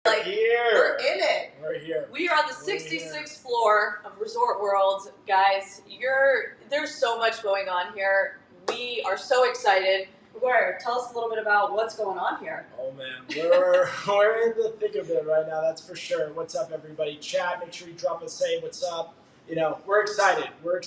We're in it. We're here. We are on the 66th floor of Resort World. Guys, there's so much going on here. We are so excited. Maguire, tell us a little bit about what's going on here. Oh man, we're in the thick of it right now, that's for sure. What's up, everybody? Chat, make sure you drop us, say what's up. We're excited. We're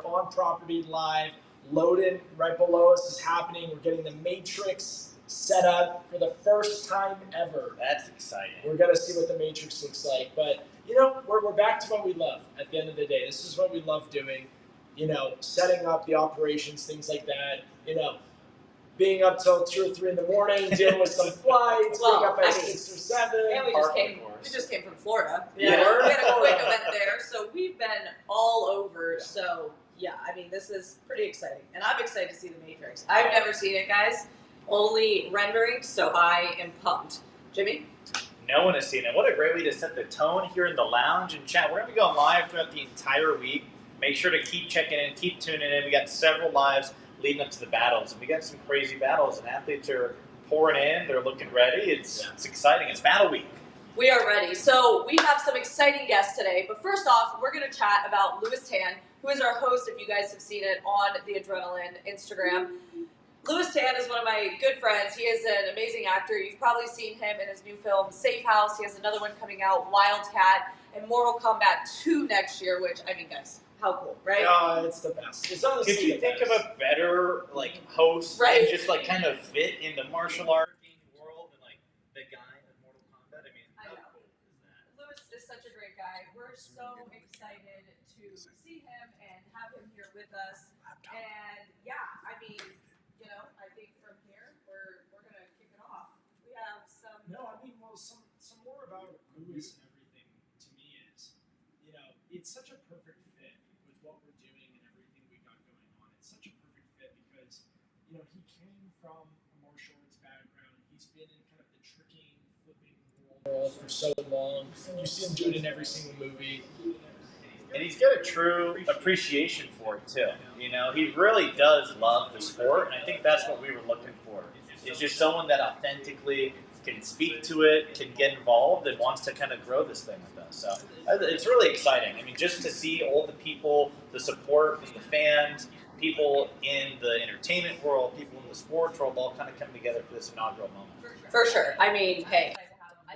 on property live. Loading right below us is happening. We're getting the Matrix set up for the first time ever. That's exciting. We're gonna see what the Matrix looks like, but we're back to what we love. At the end of the day, this is what we love doing. Setting up the operations, things like that. Being up till 2 or 3 in the morning, dealing with some flights, being up at 6 or 7. And we just came from Florida. Yeah. We had a quick event there, so we've been all over. So yeah, this is pretty exciting, and I'm excited to see the Matrix. I've never seen it, guys. Only renderings, so I am pumped. Jimmy? No one has seen it. What a great way to set the tone here in the lounge and chat. We're going to be going live throughout the entire week. Make sure to keep checking in, keep tuning in. We got several lives leading up to the battles, and we got some crazy battles, and athletes are pouring in. They're looking ready. It's exciting. It's battle week. We are ready. So we have some exciting guests today, but first off, we're going to chat about Louis Tan, who is our host, if you guys have seen it on the Adrenaline Instagram. Louis Tan is one of my good friends. He is an amazing actor. You've probably seen him in his new film, Safe House. He has another one coming out, Wildcat, and Mortal Kombat 2 next year, which, guys, how cool, right? Oh, it's the best. It's honestly Could you think of a better host right? And just kind of fit in the martial art world than the guy in Mortal Kombat? How cool is that? Louis is such a great guy. We're so excited to see him and have him here with us. And yeah, I think from here we're gonna kick it off. We have some. Some more about Louis and everything to me is, it's such a perfect fit with what we're doing and everything we got going on. It's such a perfect fit because, he came from a martial arts background. He's been in kind of the tricking, flipping world for so long. You see him do it in every single movie. And he's got a true appreciation for it too. He really does love the sport, and I think that's what we were looking for. It's just someone that authentically can speak to it, can get involved, and wants to kind of grow this thing with us. So it's really exciting. Just to see all the people, the support from the fans, people in the entertainment world, people in the sports world, all kind of come together for this inaugural moment. For sure. Hey. I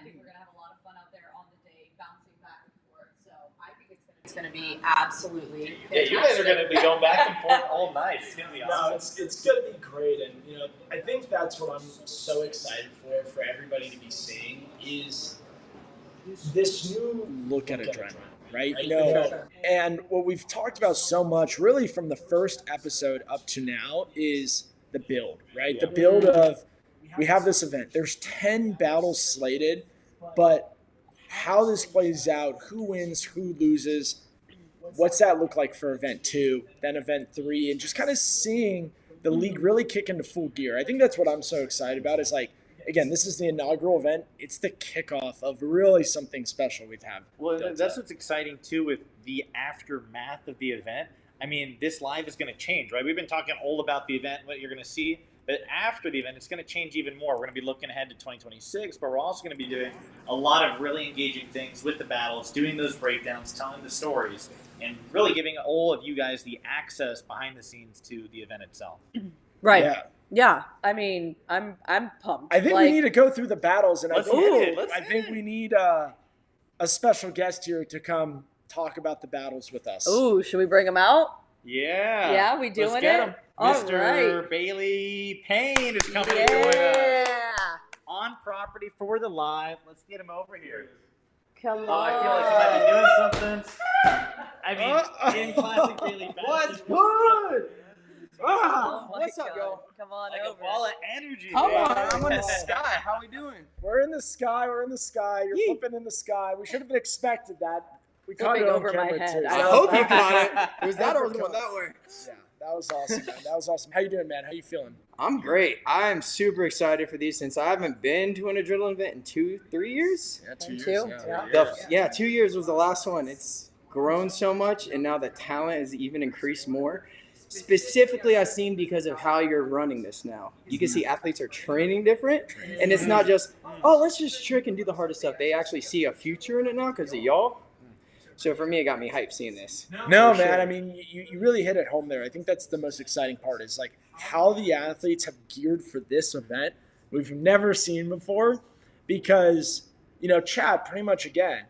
think we're going to have a lot of fun out there on the day, bouncing back and forth. So I think it's going to be absolutely fantastic. Yeah, you guys are going to be going back and forth all night. It's going to be awesome. No, it's going to be great. And, I think that's what I'm so excited for everybody to be seeing is this new look at Adrenaline, right? And what we've talked about so much, really from the first episode up to now, is the build, right? The build of, we have this event. There's 10 battles slated, but how this plays out, who wins, who loses, what's that look like for event 2, then event 3, and just kind of seeing the league really kick into full gear. I think that's what I'm so excited about is again, this is the inaugural event. It's the kickoff of really something special we've had. Well, that's what's exciting too with the aftermath of the event. This live is going to change, right? We've been talking all about the event, what you're going to see. But after the event, it's going to change even more. We're going to be looking ahead to 2026, but we're also going to be doing a lot of really engaging things with the battles, doing those breakdowns, telling the stories, and really giving all of you guys the access behind the scenes to the event itself. Right. Yeah. I'm pumped. I think we need to go through the battles, and I think we need a special guest here to come talk about the battles with us. Ooh, should we bring him out? Yeah. Yeah, we doing Let's get him. Mr. Right. Bailey Payne is coming to join us on property for the live. Let's get him over here. Come on. I feel like he might be doing something. In classic Bailey fashion. What's good? What's up, y'all? Come on Like over. a ball of energy. Come on, I'm in the sky. How we doing? We're in the sky. You're flipping in the sky. We should have expected that. We caught it Flipping on over my camera head. too. I I hope you caught it. It was that or was going that way. Yeah, that was awesome, man. That was awesome. How you doing, man? How you feeling? I'm great. I'm super excited for these since I haven't been to an adrenaline event in 2-3 years. Yeah, 2 Two? years. Yeah. 2 years was the last one. It's grown so much, and now the talent has even increased more. specifically I've seen because of how you're running this now. You can see athletes are training different, and it's not just, oh, let's just trick and do the hardest stuff. They actually see a future in it now because of y'all. So for me, it got me hyped seeing this. No, For man. sure. I mean, you really hit it home there. I think that's the most exciting part is like how the athletes have geared for this event we've never seen before because, Chad, pretty much again,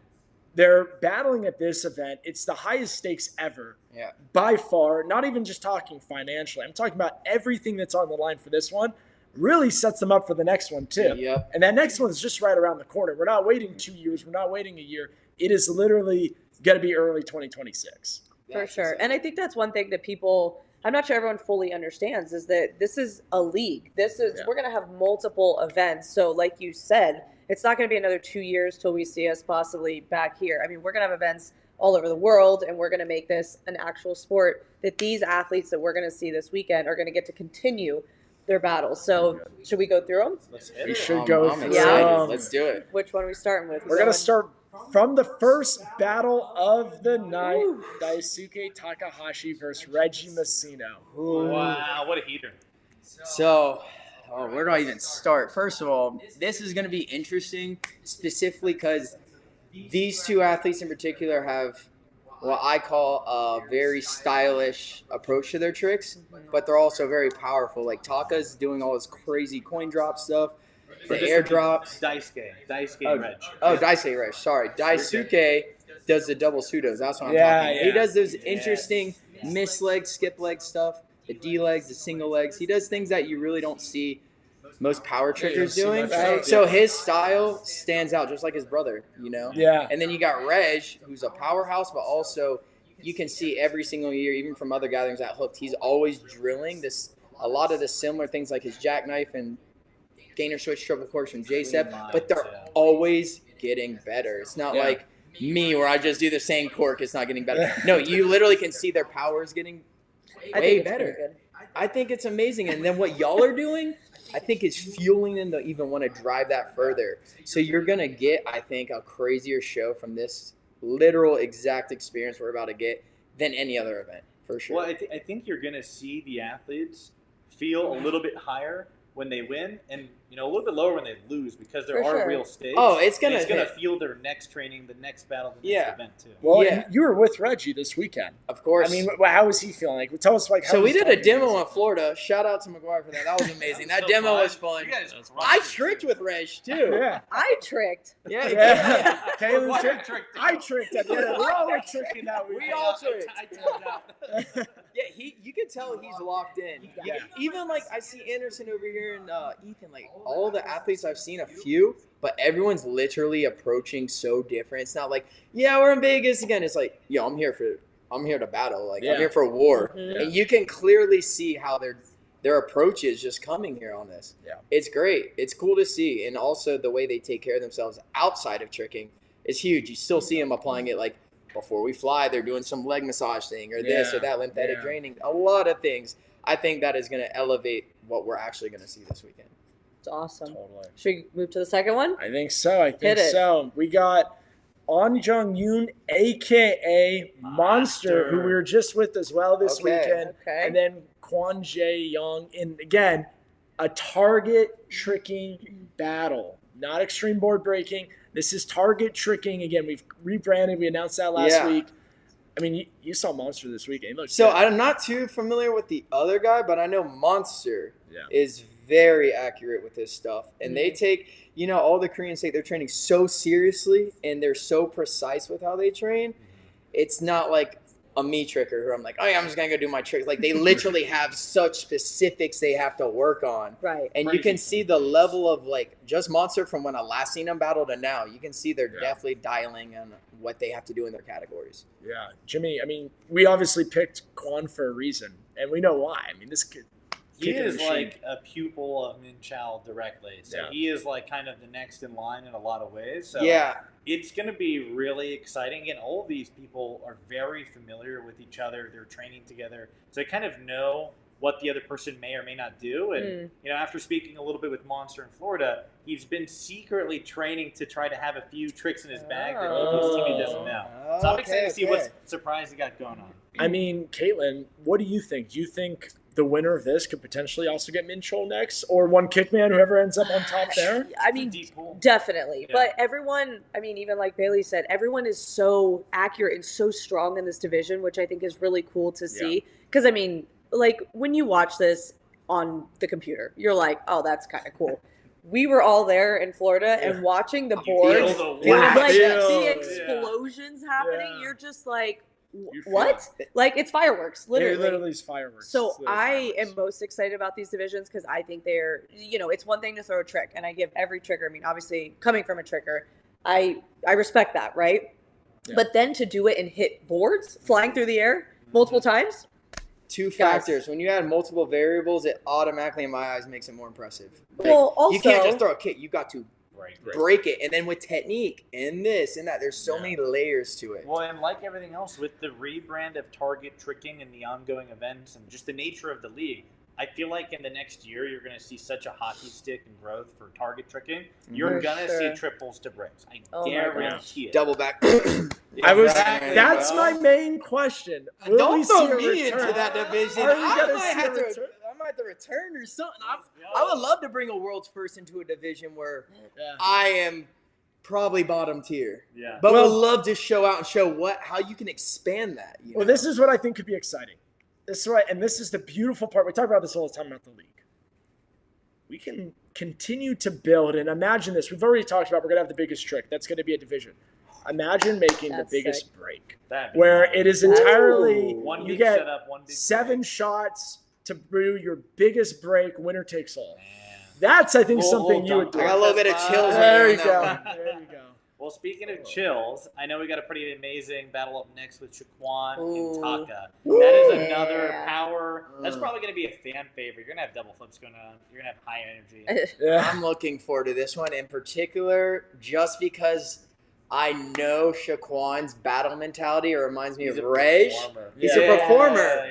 they're battling at this event. It's the highest stakes ever. Yeah. By far, not even just talking financially. I'm talking about everything that's on the line for this one really sets them up for the next one too. Yep. And that next one's just right around the corner. We're not waiting 2 years. We're not waiting a year. It is literally going to be early 2026. For sure. And I think that's one thing that people, I'm not sure everyone fully understands, is that this is a league. We're going to have multiple events. So like you said, it's not going to be another 2 years till we see us possibly back here. I mean, we're going to have events all over the world, and we're going to make this an actual sport that these athletes that we're going to see this weekend are going to get to continue their battles. So should we go through them? We should go I'm through excited. Let's do it. Which one are we starting with? We're going to start from the first battle of the night, Daisuke Takahashi versus Reggie Messino. Wow, what a heater. So, where do I even start? First of all, this is going to be interesting specifically because these two athletes in particular have what I call a very stylish approach to their tricks, but they're also very powerful. Like Taka's doing all this crazy coin drop stuff, the airdrops. Daisuke Reg. Oh, Daisuke Reg. Sorry. Daisuke does the double pseudos. That's what I'm Yeah, talking about. yeah. He does those interesting miss leg, skip leg stuff, the D legs, the single legs. He does things that you really don't see most power trickers doing. Right. So his style stands out just like his brother, Yeah. And then you got Reg, who's a powerhouse, but also you can see every single year, even from other gatherings at Hooked, he's always drilling a lot of the similar things like his jackknife and gainer switch triple corks from J-Step, but they're always getting better. It's not like me where I just do the same cork, it's not getting better. No, you literally can see their powers getting way better. I think it's amazing. And then what y'all are doing, I think is fueling them to even want to drive that further. So you're going to get, I think, a crazier show from this literal exact experience we're about to get than any other event, for sure. Well, I think you're going to see the athletes feel a little bit higher when they win and a little bit lower when they lose because there are real stakes. Oh, it's going gonna to fuel their next training, the next battle, the next event too. Well, you were with Reggie this weekend. Of course. I mean, how was he feeling? Like, tell us, how So we was did a talking demo to in Florida. Shout out to Maguire for that. That was amazing. That So demo fun. was fun. You guys I tricked with Reg too. Yeah. I tricked. Yeah. Yeah. Kayla's Maguire tricked. tricked. I tricked at the end. We all were tricking that weekend. We all tricked. I tapped out. Yeah, you can tell he's locked in. Yeah. Even like I see Anderson over here and Ethan, like all the athletes I've seen a few, but everyone's literally approaching so different. It's not like, we're in Vegas again. It's like, I'm here to battle. Like I'm here for war. Mhm. And you can clearly see how their approach is just coming here on this. Yeah. It's great. It's cool to see. And also the way they take care of themselves outside of tricking is huge. You still see them applying it like before we fly, they're doing some leg massage thing or this or that, lymphatic draining, a lot of things. I think that is going to elevate what we're actually going to see this weekend. It's awesome. Totally. Should we move to the second one? I think so. Hit it. So. We got On Jung Yoon, a.k.a. Monster, who we were just with as well this weekend. Okay. And then Kwon Jae Young in, again, a target tricking battle. Not extreme board breaking. This is target tricking. Again, we've rebranded. We announced that last week. I mean, you saw Monster this weekend. He looked So good. I'm not too familiar with the other guy, but I know Monster is very accurate with this stuff. And they take, all the Koreans take their training so seriously and they're so precise with how they train. It's not like a me tricker who I'm like, I'm just going to go do my trick. Like they literally have such specifics they have to work on. Right. And you can see the level of like just Monster from when I last seen them battle to now. You can see they're definitely dialing on what they have to do in their categories. Yeah. Jimmy, I mean, we obviously picked Kwon for a reason, and we know why. I mean, this kid. He is like a pupil of Min Chao directly. So he is like kind of the next in line in a lot of ways. So it's going to be really exciting. And all of these people are very familiar with each other. They're training together. So they kind of know what the other person may or may not do. And, after speaking a little bit with Monster in Florida, he's been secretly training to try to have a few tricks in his bag that maybe his teammate doesn't know. So I'm excited to see what surprise he got going on. I mean, Caitlin, what do you think? Do you think the winner of this could potentially also get Minchol next, or one Kickman, whoever ends up on top there? I mean, definitely. Yeah. But everyone, I mean, even like Bailey said, everyone is so accurate and so strong in this division, which I think is really cool to see. Because, I mean, like, when you watch this on the computer, you're like, oh, that's kind of cool. We were all there in Florida and watching the boards, the explosions happening. You're just like, what? Like, it's fireworks, literally. Literally it's fireworks. So I am most excited about these divisions because I think they're, it's one thing to throw a trick, and I give every trigger. I mean, obviously, coming from a trigger, I respect that, right? Yeah. But then to do it and hit boards flying through the air multiple times. Two factors. When you add multiple variables, it automatically, in my eyes, makes it more impressive. Like, well, also, you can't just throw a kick. You got to break it. And then with technique and this and that, there's so many layers to it. Well, and like everything else, with the rebrand of target tricking and the ongoing events and just the nature of the league, I feel like in the next year, you're going to see such a hockey stick and growth for target tricking. You're going to see triples to breaks. I guarantee it. Double back. That's my main question. Don't throw me into that division. I might have to return or something. I would love to bring a world's first into a division where I am probably bottom tier. Yeah. But would love to show out and show how you can expand that. Well, this is what I think could be exciting. This is right, and this is the beautiful part. We talk about this all the time about the league. We can continue to build, and imagine this. We've already talked about we're going to have the biggest trick. That's going to be a division. Imagine making the biggest break, where it is entirely you get setup, 7 shots to brew your biggest break, winner takes all. That's, I think, something you would do. I got a little bit of chills. There you go. There you go. Well, speaking of chills, I know we got a pretty amazing battle up next with Shaquan and Taka. That is another power. That's probably going to be a fan favorite. You're going to have double flips going on. You're going to have high energy. I'm looking forward to this one in particular just because I know Shaquan's battle mentality reminds me of Reg. He's a performer.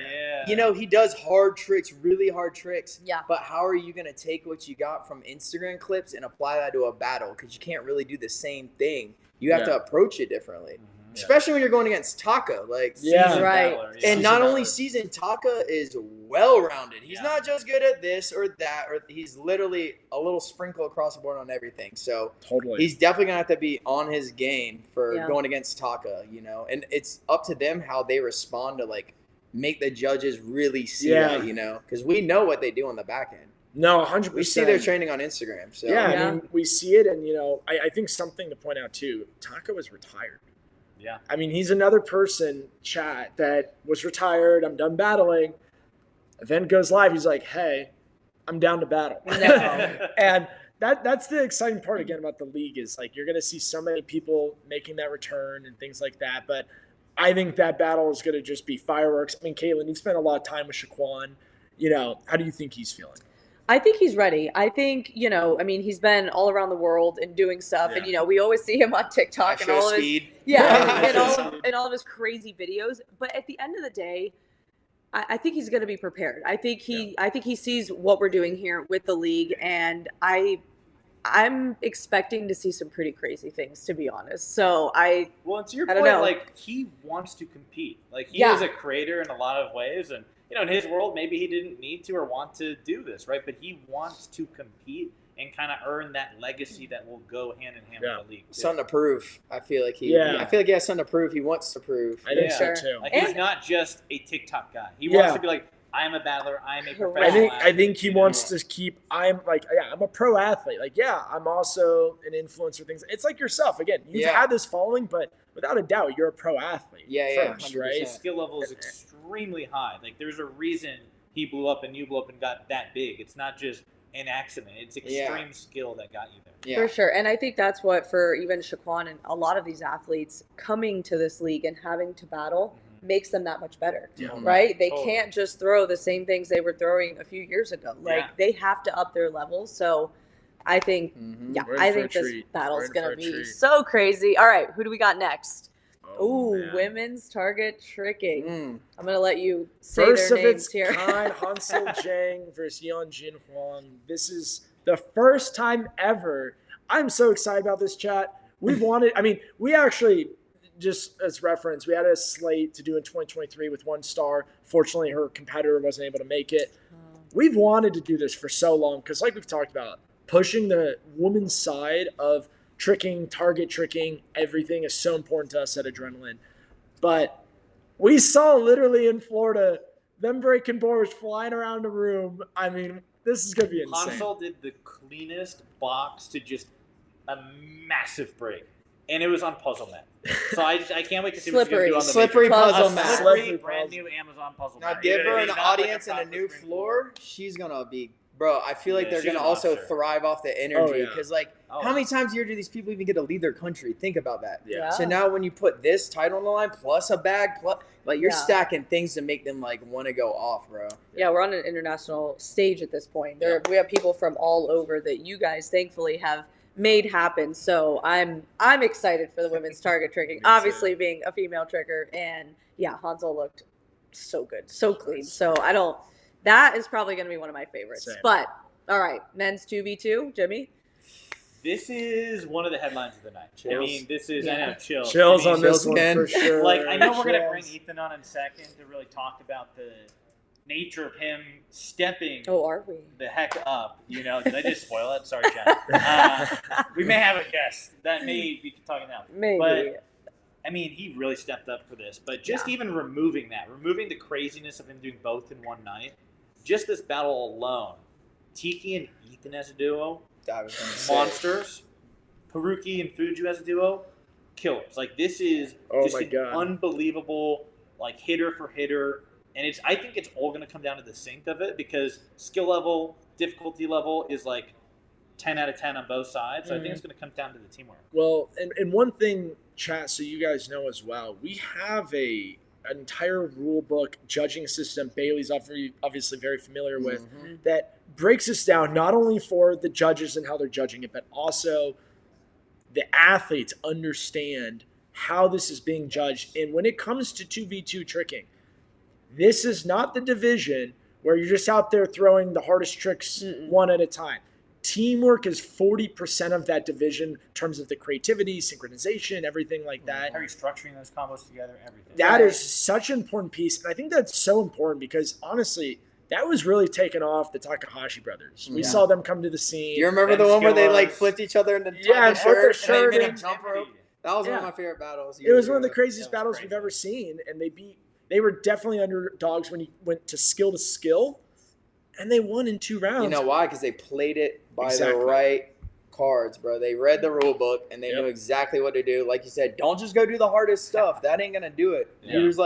He does hard tricks, really hard tricks. Yeah. But how are you going to take what you got from Instagram clips and apply that to a battle? Because you can't really do the same thing. You have to approach it differently. Especially when you're going against Taka. And not only seasoned, Taka is well-rounded. He's not just good at this or that, or he's literally a little sprinkle across the board on everything. So he's definitely going to have to be on his game for going against Taka, And it's up to them how they respond to, make the judges really see that, because we know what they do on the back end. No, 100%. We see their training on Instagram. So. I mean, we see it, and, I think something to point out, too, Taka was retired. Yeah. I mean, he's another person, chat, that was retired, I'm done battling. Event goes live, he's like, hey, I'm down to battle. And that's the exciting part, again, about the league is, you're going to see so many people making that return and things like that, but I think that battle is going to just be fireworks. I mean, Caitlin, you spent a lot of time with Shaquan. How do you think he's feeling? I think he's ready. I think, he's been all around the world and doing stuff. Yeah. And, we always see him on TikTok and all of his, and all of his crazy videos. But at the end of the day, I think he's going to be prepared. I think he sees what we're doing here with the league. And I'm expecting to see some pretty crazy things, to be honest. So well, to your point, he wants to compete. He is a creator in a lot of ways, and in his world, maybe he didn't need to or want to do this, right? But he wants to compete and kind of earn that legacy that will go hand in hand with the league. Too. Something to prove. I feel like he has something to prove. He wants to prove. I think so too. He's not just a TikTok guy. He wants to be like, I'm a battler. I'm a professional. I think he wants to keep. I'm a pro athlete. I'm also an influencer. Things. It's like yourself. Again, you've had this following, but without a doubt, you're a pro athlete. First, right? His skill level is extremely high. There's a reason he blew up and you blew up and got that big. It's not just an accident. It's extreme skill that got you there. Yeah. For sure. And I think that's what for even Shaquan and a lot of these athletes coming to this league and having to battle makes them that much better, right? They can't just throw the same things they were throwing a few years ago. They have to up their levels. So I think, I think this battle is going to be so crazy. All right, who do we got next? Ooh, man. women's target tricking. Mm. I'm gonna let you say First their of names its here. kind, Hansel Jang versus Yeon Jin Hwang. This is the first time ever. I'm so excited about this, chat. We actually, just as reference, we had a slate to do in 2023 with one star. Fortunately, her competitor wasn't able to make it. We've wanted to do this for so long because, like we've talked about, pushing the woman's side of tricking, target tricking, everything is so important to us at Adrenaline. But we saw literally in Florida them breaking boards, flying around the room. I mean, this is going to be insane. Hansel did the cleanest box to just a massive break. And it was on Puzzle Mat. So I can't wait to see what she's going to do on the Slippery Matrix. puzzle A mat. slippery, brand new Amazon Puzzle Now Mat. give her an Not like audience and a new processing floor. She's gonna be, bro. I feel like Yeah, they're she's gonna a also monster. thrive off the energy because, Oh. how many times a year do these people even get to leave their country? Think about that. Yeah. So now when you put this title on the line plus a bag, plus you're Yeah. stacking things to make them want to go off, bro. Yeah, we're on an international stage at this point. We have people from all over that you guys thankfully have made happen. So I'm excited for the women's target tricking. Obviously, being a female tricker, and yeah, Hansel looked so good, so clean. So that is probably going to be one of my favorites. Same. But all right, men's 2v2, Jimmy. This is one of the headlines of the night. I mean, this is, I know, chills. Chills I mean, on this one again. for sure. Like, I know we're going to Chills. bring Ethan on in a second to really talk about the nature of him stepping Oh, are we? the heck up. Did I just spoil it? Sorry, Chad. We may have a guest that may be talking now. Maybe. But, I mean, he really stepped up for this. But just even removing the craziness of him doing both in one night, just this battle alone, Tiki and Ethan as a duo, I was gonna say. monsters. Haruki and Fuju as a duo, killers. Like, this is just an unbelievable, hitter for hitter. And I think it's all going to come down to the sync of it because skill level, difficulty level is 10 out of 10 on both sides. So I think it's going to come down to the teamwork. Well, and one thing, chat, so you guys know as well, we have an entire rule book judging system Bailey's obviously very familiar with that breaks us down not only for the judges and how they're judging it, but also the athletes understand how this is being judged. And when it comes to 2v2 tricking, this is not the division where you're just out there throwing the hardest tricks one at a time. Teamwork is 40% of that division in terms of the creativity, synchronization, everything like that. How are you structuring those combos together, everything? That is such an important piece. And I think that's so important because, honestly, that was really taken off the Takahashi brothers. We saw them come to the scene. Do you remember the one where they flipped each other in the and put their shirt and they made in. a jump rope? That was one of my favorite battles. It was one of the craziest battles we've ever seen, and they were definitely underdogs when you went to skill, and they won in 2 rounds. You know why? Because they played it by the right cards, bro. They read the rule book, and they knew exactly what to do. Like you said, don't just go do the hardest stuff. That ain't going to do it. Yeah. There's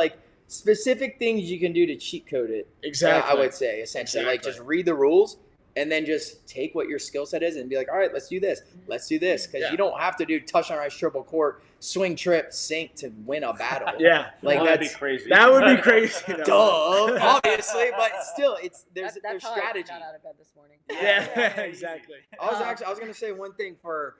specific things you can do to cheat code it. Exactly. I would say, essentially. Just read the rules and then just take what your skill set is and be like, all right, let's do this. Let's do this. Because you don't have to do touch on ice, triple court, swing, trip, sink to win a battle. That'd be crazy. That would be crazy. Duh, obviously, but still, there's how strategy. I got out of bed this morning. Yeah, exactly. I was gonna say one thing for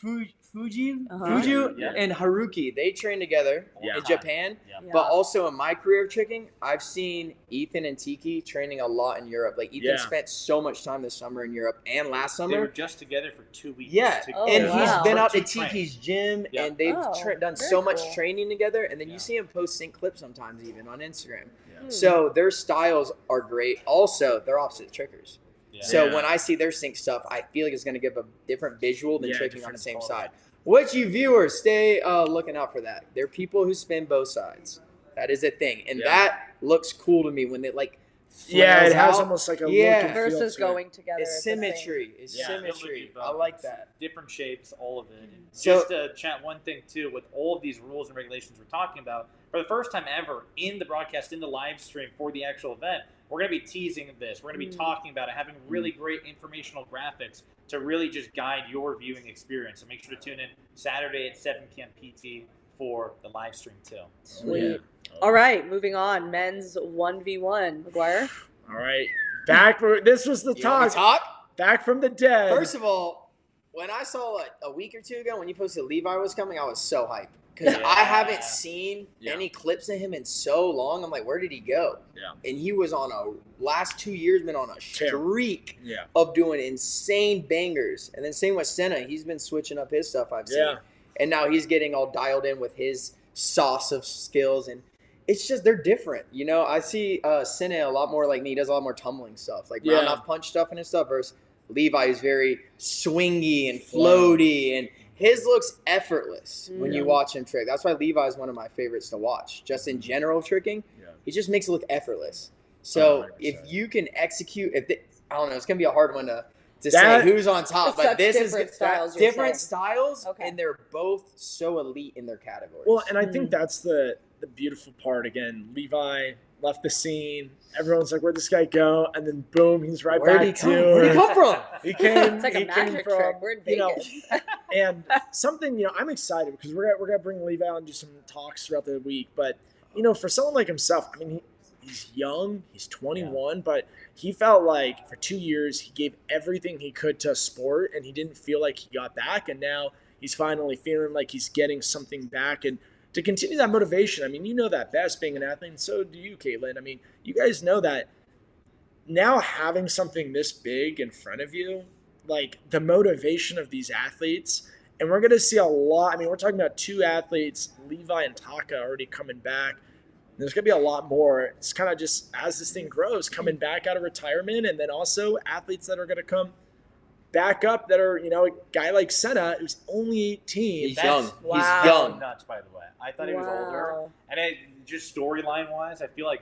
Fuju Yeah. and Haruki. They train together in Japan, Yeah. but also in my career of tricking, I've seen Ethan and Tiki training a lot in Europe. Ethan spent so much time this summer in Europe and last They were summer. just together for 2 weeks. And wow. he's been out to To train. Tiki's gym, Yeah. and they've done very so much cool. training together. And then you see him post sync clips sometimes, even on Instagram. Yeah. So their styles are great. Also, they're opposite trickers. Yeah. So when I see their sync stuff, I feel like it's going to give a different visual than Yeah, tricking on different the same quality. side. Which you viewers, stay looking out for that. They're people who spin both sides. That is a thing. And that looks cool to me when it it flails has out. almost like a look Yeah. and feel Versus to it. going together. It's at the same- symmetry. It's Yeah. symmetry. Both. I like that. Different shapes, all of it. And So- just to chat one thing, too, with all of these rules and regulations we're talking about, for the first time ever in the broadcast, in the live stream for the actual event, we're going to be teasing this. We're going to be talking about it, having really great informational graphics to really just guide your viewing experience. So make sure to tune in Saturday at 7 p.m. PT for the live stream, too. Sweet. All right, moving on. Men's 1v1. Maguire? All right. This was the You want talk. me to talk? Back from the dead. First of all, when I saw a week or two ago when you posted Levi was coming, I was so hyped. because Yeah. I haven't seen any clips of him in so long. I'm like, where did he go? Yeah. And he was on last 2 years been on a streak Yeah. of doing insane bangers. And then same with Senna. He's been switching up his stuff I've seen. Yeah. And now he's getting all dialed in with his sauce of skills. And it's just, they're different. You know, I see Senna a lot more like me. He does a lot more tumbling stuff, like round off punch stuff and his stuff, versus Levi is very swingy and floaty, and his looks effortless when you watch him trick. That's why Levi is one of my favorites to watch. Just in general tricking, he just makes it look effortless. So 100%. if you can execute, I don't know, it's gonna be a hard one to That- say who's on top, It's but such this different is styles, you're different saying. styles, Okay. and they're both so elite in their categories. Well, and I think that's the beautiful part. Again, Levi left the scene. Everyone's like, "Where'd this guy go?" And then boom, he's right Where'd back he come? to. Where'd he come from? He came. It's like a he came magic from, trick. We're in you know, Vegas. and something, I'm excited because we're gonna bring Levi on and do some talks throughout the week. But for someone like himself, I mean, he's young, he's 21, but he felt like for 2 years he gave everything he could to sport, and he didn't feel like he got back, and now he's finally feeling like he's getting something back. And to continue that motivation, I mean, you know that best being an athlete, and so do you, Caitlin. I mean, you guys know that now having something this big in front of you, like the motivation of these athletes, and we're going to see a lot. I mean, we're talking about 2 athletes, Levi and Taka, already coming back. There's going to be a lot more. It's kind of just as this thing grows, coming back out of retirement, and then also athletes that are going to come back up that are, a guy like Senna, who's only 18. He's young. Wow. He's young. Nuts, by the way. I thought he was older. And just storyline wise, I feel like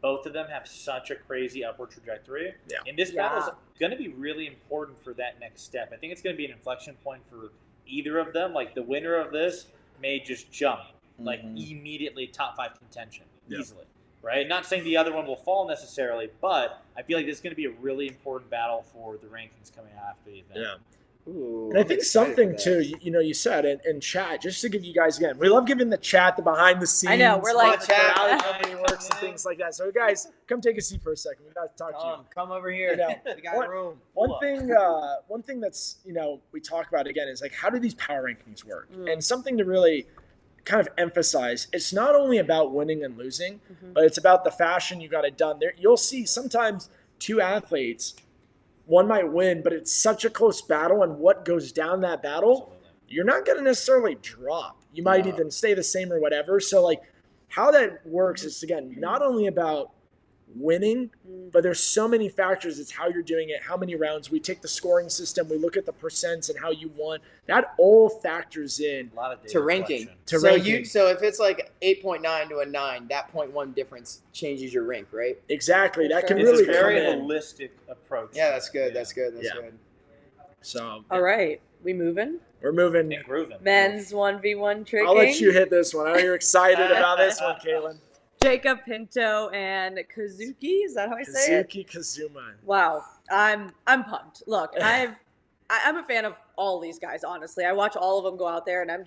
both of them have such a crazy upward trajectory. Yeah. And this battle is going to be really important for that next step. I think it's going to be an inflection point for either of them. Like the winner of this may just jump, like immediately top 5 contention easily. Right? Not saying the other one will fall necessarily, but I feel like this is going to be a really important battle for the rankings coming after the event. Yeah. Ooh, And I I'm think excited something for too, that. you said in chat, just to give you guys again, we love giving the chat the behind the scenes. I know, we're like- how the company works and things like that. So guys, come take a seat for a second. We got to talk to you. Come over here. We got What- room. One thing that's we talk about again is like, how do these power rankings work? And something to really kind of emphasize, it's not only about winning and losing, but it's about the fashion you got it done. There, you'll see sometimes 2 athletes, one might win, but it's such a close battle, and what goes down that battle, you're not going to necessarily drop. You might even stay the same or whatever. So like how that works is, again, not only about winning, but there's so many factors. It's how you're doing it, how many rounds. We take the scoring system, we look at the percents and how you won. That all factors in. A lot of data To ranking. collection. So if it's like 8.9 to a 9, that 0.1 difference changes your rank, right? Exactly. That can It's really It's a very come in. holistic approach. Yeah, that's good. Yeah. That's good. That's Yeah. good. So All right, we moving? we're moving. And grooving. Men's 1v1 tricking. I'll let you hit this one. I know you're excited about this one, Caitlin. Jacob Pinto and Kazuki. Is that how I say it? Kazuki Kazuma. Wow, I'm pumped. Look, I'm a fan of all these guys. Honestly, I watch all of them go out there, and I'm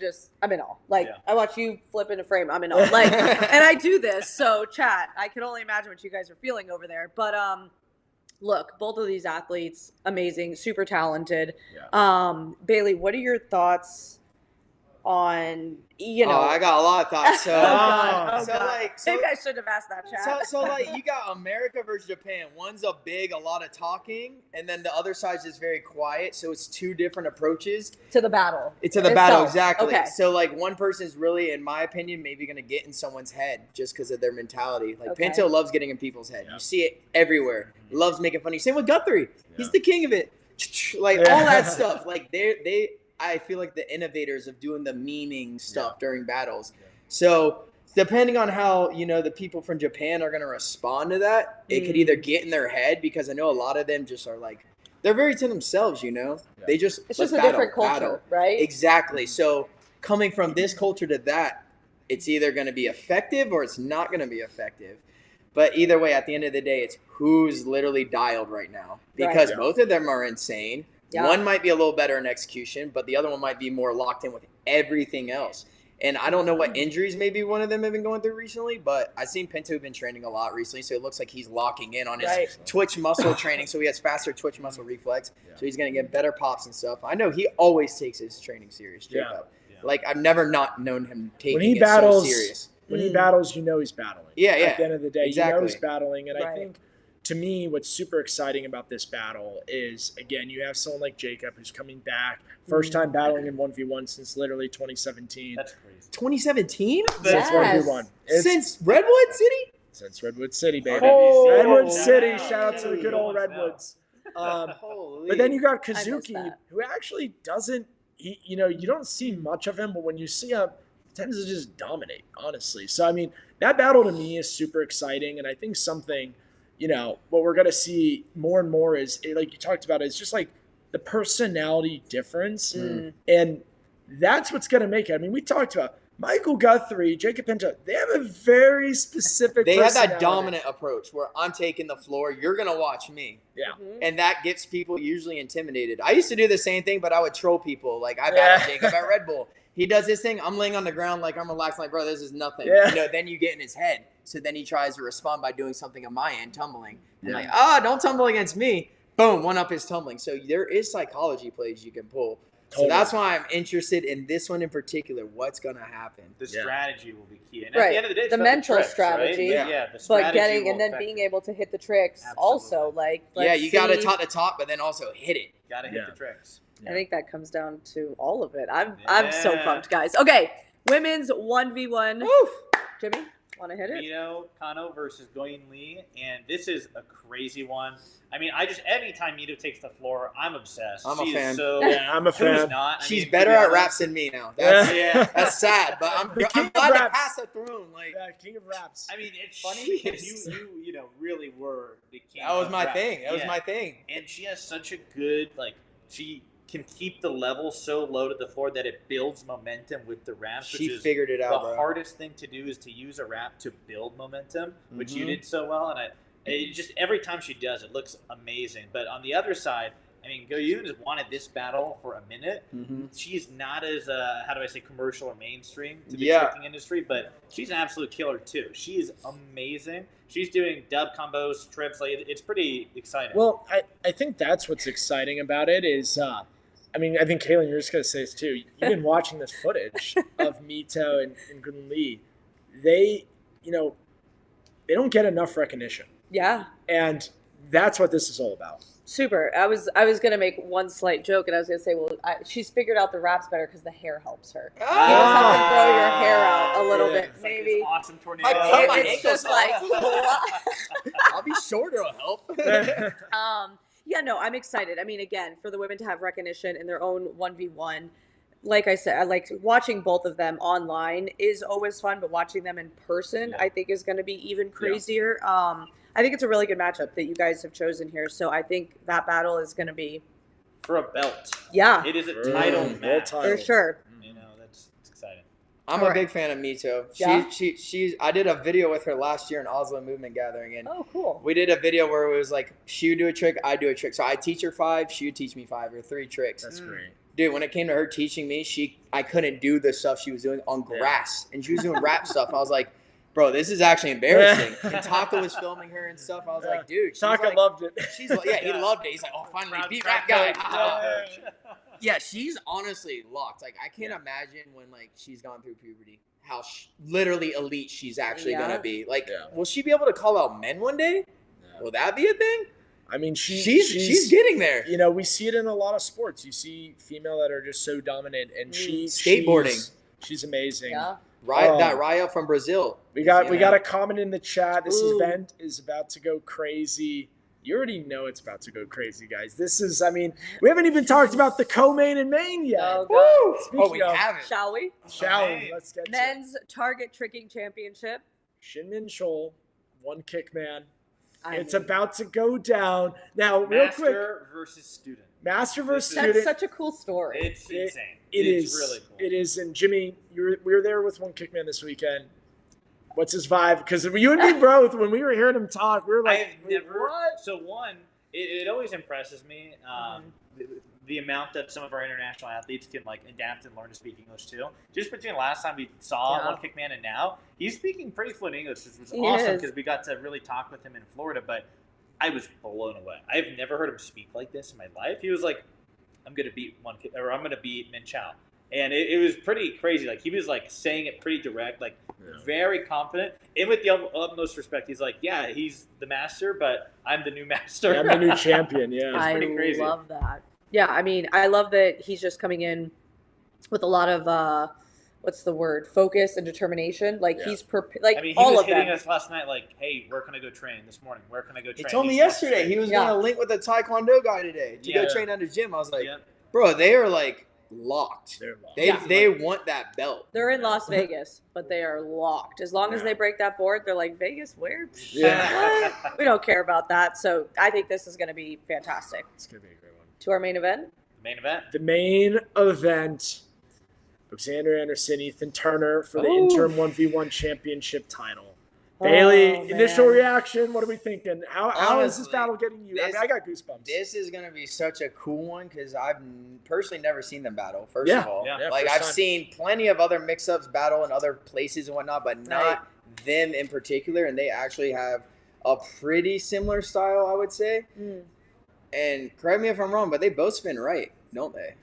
in awe. Like I watch you flip into frame. I'm in awe. Like, and I do this. So, chat. I can only imagine what you guys are feeling over there. But look, both of these athletes, amazing, super talented. Bailey, what are your thoughts on I got a lot of thoughts. So, God. so Maybe I should have asked that, chat. So like you got America versus Japan. One's a lot of talking, and then the other side's just very quiet. So it's 2 different approaches To the battle. to the battle. itself. Exactly. Okay. So like one person is really, in my opinion, maybe gonna get in someone's head just because of their mentality. Like Okay. Pinto loves getting in people's head. Yeah. You see it everywhere. He loves making funny. Same with Guthrie. He's Yeah. the king of it. Like Yeah. all that stuff. Like I feel like the innovators of doing the memeing stuff during battles. So depending on how, the people from Japan are going to respond to that, it could either get in their head, because I know a lot of them just are like, they're very to themselves, They just, It's let's just a battle, different culture, battle. right? Exactly. So coming from this culture to that, it's either going to be effective or it's not going to be effective. But either way, at the end of the day, it's who's literally dialed right now, because Right. both of them are insane. Yeah. One might be a little better in execution, but the other one might be more locked in with everything else. And I don't know what injuries maybe one of them have been going through recently, but I've seen Pinto been training a lot recently, so it looks like he's locking in on his Right. twitch muscle training, so he has faster twitch muscle reflex, so he's going to get better pops and stuff. I know he always takes his training serious, Jacob. Like I've never not known him taking When he it battles, so serious. When he battles, you know he's battling. Yeah, At the end of the day, you know he's exactly. battling. And I Right. think, to me, what's super exciting about this battle is, again, you have someone like Jacob who's coming back. First time battling in 1v1 since literally 2017. That's crazy. 2017? Since Yes. 1v1. Since Redwood City? Since Redwood City, baby. Oh, Redwood shout City. out. Shout out to the good old Shout out. Redwoods. Holy. But then you got I missed Kazuki, that. who actually doesn't, you don't see much of him, but when you see him, he tends to just dominate, honestly. So, I mean, that battle to me is super exciting. And I think something, what we're going to see more and more is, like you talked about, is just like the personality difference. And that's what's going to make it. I mean, we talked about Michael Guthrie, Jacob Pinto. They have a very specific they have personality. that dominant approach where I'm taking the floor, you're going to watch me. Yeah. And that gets people usually intimidated. I used to do the same thing, but I would troll people. Like I battled Jacob at Red Bull. He does this thing. I'm laying on the ground like I'm relaxed. Like, bro, this is nothing. Yeah. Then you get in his head. So then he tries to respond by doing something on my end, tumbling. I'm like, don't tumble against me. Boom, one up is tumbling. So there is psychology plays you can pull. Totally. So that's why I'm interested in this one in particular. What's going to happen? The strategy will be key. And Right. at the end of the day, it's The about mental tricks, strategy. Right? Yeah. The strategy But will and then affect being it. able to hit the tricks also. Like, You got to top the top, but then also hit it. Gotta hit the tricks. I think that comes down to all of it. I'm so pumped, guys. Okay, women's 1v1. Jimmy, want to hit it? Mito Kano versus Goyin Lee, and this is a crazy one. I mean, anytime Mito takes the floor, I'm obsessed. I'm a She is fan. So, I'm a who's fan. not? She's I mean, better to be at honest, raps than me now. That's sad, but I'm The king glad of to raps. pass it through. Like King of raps. I mean, it's Funny funny is- you really were the king. that was of my rap. thing. That was Yeah. my thing. And she has such a good she can keep the level so low to the floor that it builds momentum with the raps. Which She is figured it out, the bro. hardest thing to do is to use a rap to build momentum, which you Mhm. did so well. And it just every time she does, it looks amazing. But on the other side, I mean, Goyun has wanted this battle for a minute. Mm-hmm. She's not as commercial or mainstream to the Yeah. tricking industry, but she's an absolute killer too. She is amazing. She's doing dub combos, trips. Like it's pretty exciting. Well, I think that's what's exciting about it is, I think, Kaylin, you're just going to say this too. You've been watching this footage of Mito and Gun Lee. They don't get enough recognition. Yeah. And that's what this is all about. Super. I was gonna make one slight joke, and I was gonna say, well, she's figured out the raps better because the hair helps her. You just have to grow your hair out a little bit, It's like maybe. this awesome tornado. I cut my It's ankles just like, I'll be sure it'll help. I'm excited. I mean, again, for the women to have recognition in their own 1v1. Like I said, I like watching both of them online is always fun, but watching them in person, I think, is going to be even crazier. I think it's a really good matchup that you guys have chosen here. So I think that battle is going to be for a belt. Yeah, It is a title World match. title. for sure. It's exciting. I'm Alright. a big fan of Mito. Yeah? She's. I did a video with her last year in Oslo Movement Gathering, and Oh, cool. we did a video where it was like she would do a trick, I do a trick. So I teach her 5, she would teach me 5 or 3 tricks. That's great. Dude, when it came to her teaching me, I couldn't do the stuff she was doing on grass, and she was doing rap stuff. I was like, bro, this is actually embarrassing. And Taka was filming her and stuff. I was like, dude, she's Taka like, loved it. He's he loved it. He's like, oh, finally, beat rap guy. Yeah, she's honestly locked. Like, I can't imagine when she's gone through puberty, how literally elite she's actually gonna be. Like, will she be able to call out men one day? Will that be a thing? I mean, she's getting there. We see it in a lot of sports. You see female that are just so dominant, and skateboarding. She's amazing. Yeah. That Raya from Brazil. We got a comment in the chat. This event is about to go crazy. You already know it's about to go crazy, guys. This is, we haven't even talked about the co-main and main yet. Oh, Speaking we of, haven't. Shall we? Shall we? Let's get to it. Men's target tricking championship. Shinmin Chol, one kick man. It's mean, about to go down. Now, real quick. Master versus student. Master versus that's student. such a cool story. It's insane. It's really cool. It is. And Jimmy, we were there with one kickman this weekend. What's his vibe? Because you and me both, when we were hearing him talk, we were like, I've never. what? So one, it always impresses me the amount that some of our international athletes can adapt and learn to speak English too. Just between last time we saw One Kick Man and now, he's speaking pretty fluent English, which was awesome because we got to really talk with him in Florida. But I was blown away. I've never heard him speak like this in my life. He was like, "I'm gonna beat I'm gonna beat Min Chao." And it was pretty crazy. Like, he was, like, saying it pretty direct, like, very confident. And with the utmost respect, he's like, yeah, he's the master, but I'm the new master. I'm the new champion, yeah. It's pretty crazy. I love that. Yeah, I mean, I love that he's just coming in with a lot of, what's the word, focus and determination. Like, he's like, I mean, he all was of hitting them. us last night like, hey, where can I go train this morning? Where can I go train? He told me He's yesterday he was going to link with a Taekwondo guy today to go Yeah. train under gym. I was like, Yeah. bro, they are like locked. They're locked. They want that belt. They're in Las Vegas, but they are locked. As long as they break that board, they're like, Vegas, where? Yeah. What? We don't care about that. So I think this is going to be fantastic. It's going to be a great one. To our main event. Main event. The main event, Alexander Anderson, Ethan Turner for the Ooh. interim 1v1 championship title. Bailey, Oh, initial man. reaction, what are we thinking? How is this Honestly, battle getting you? I got goosebumps. This is going to be such a cool one because I've personally never seen them battle, first Yeah. of all. Yeah. Like, first I've time. seen plenty of other mix-ups battle in other places and whatnot, but not them in particular. And they actually have a pretty similar style, I would say. Mm. And correct me if I'm wrong, but they both spin right, don't they?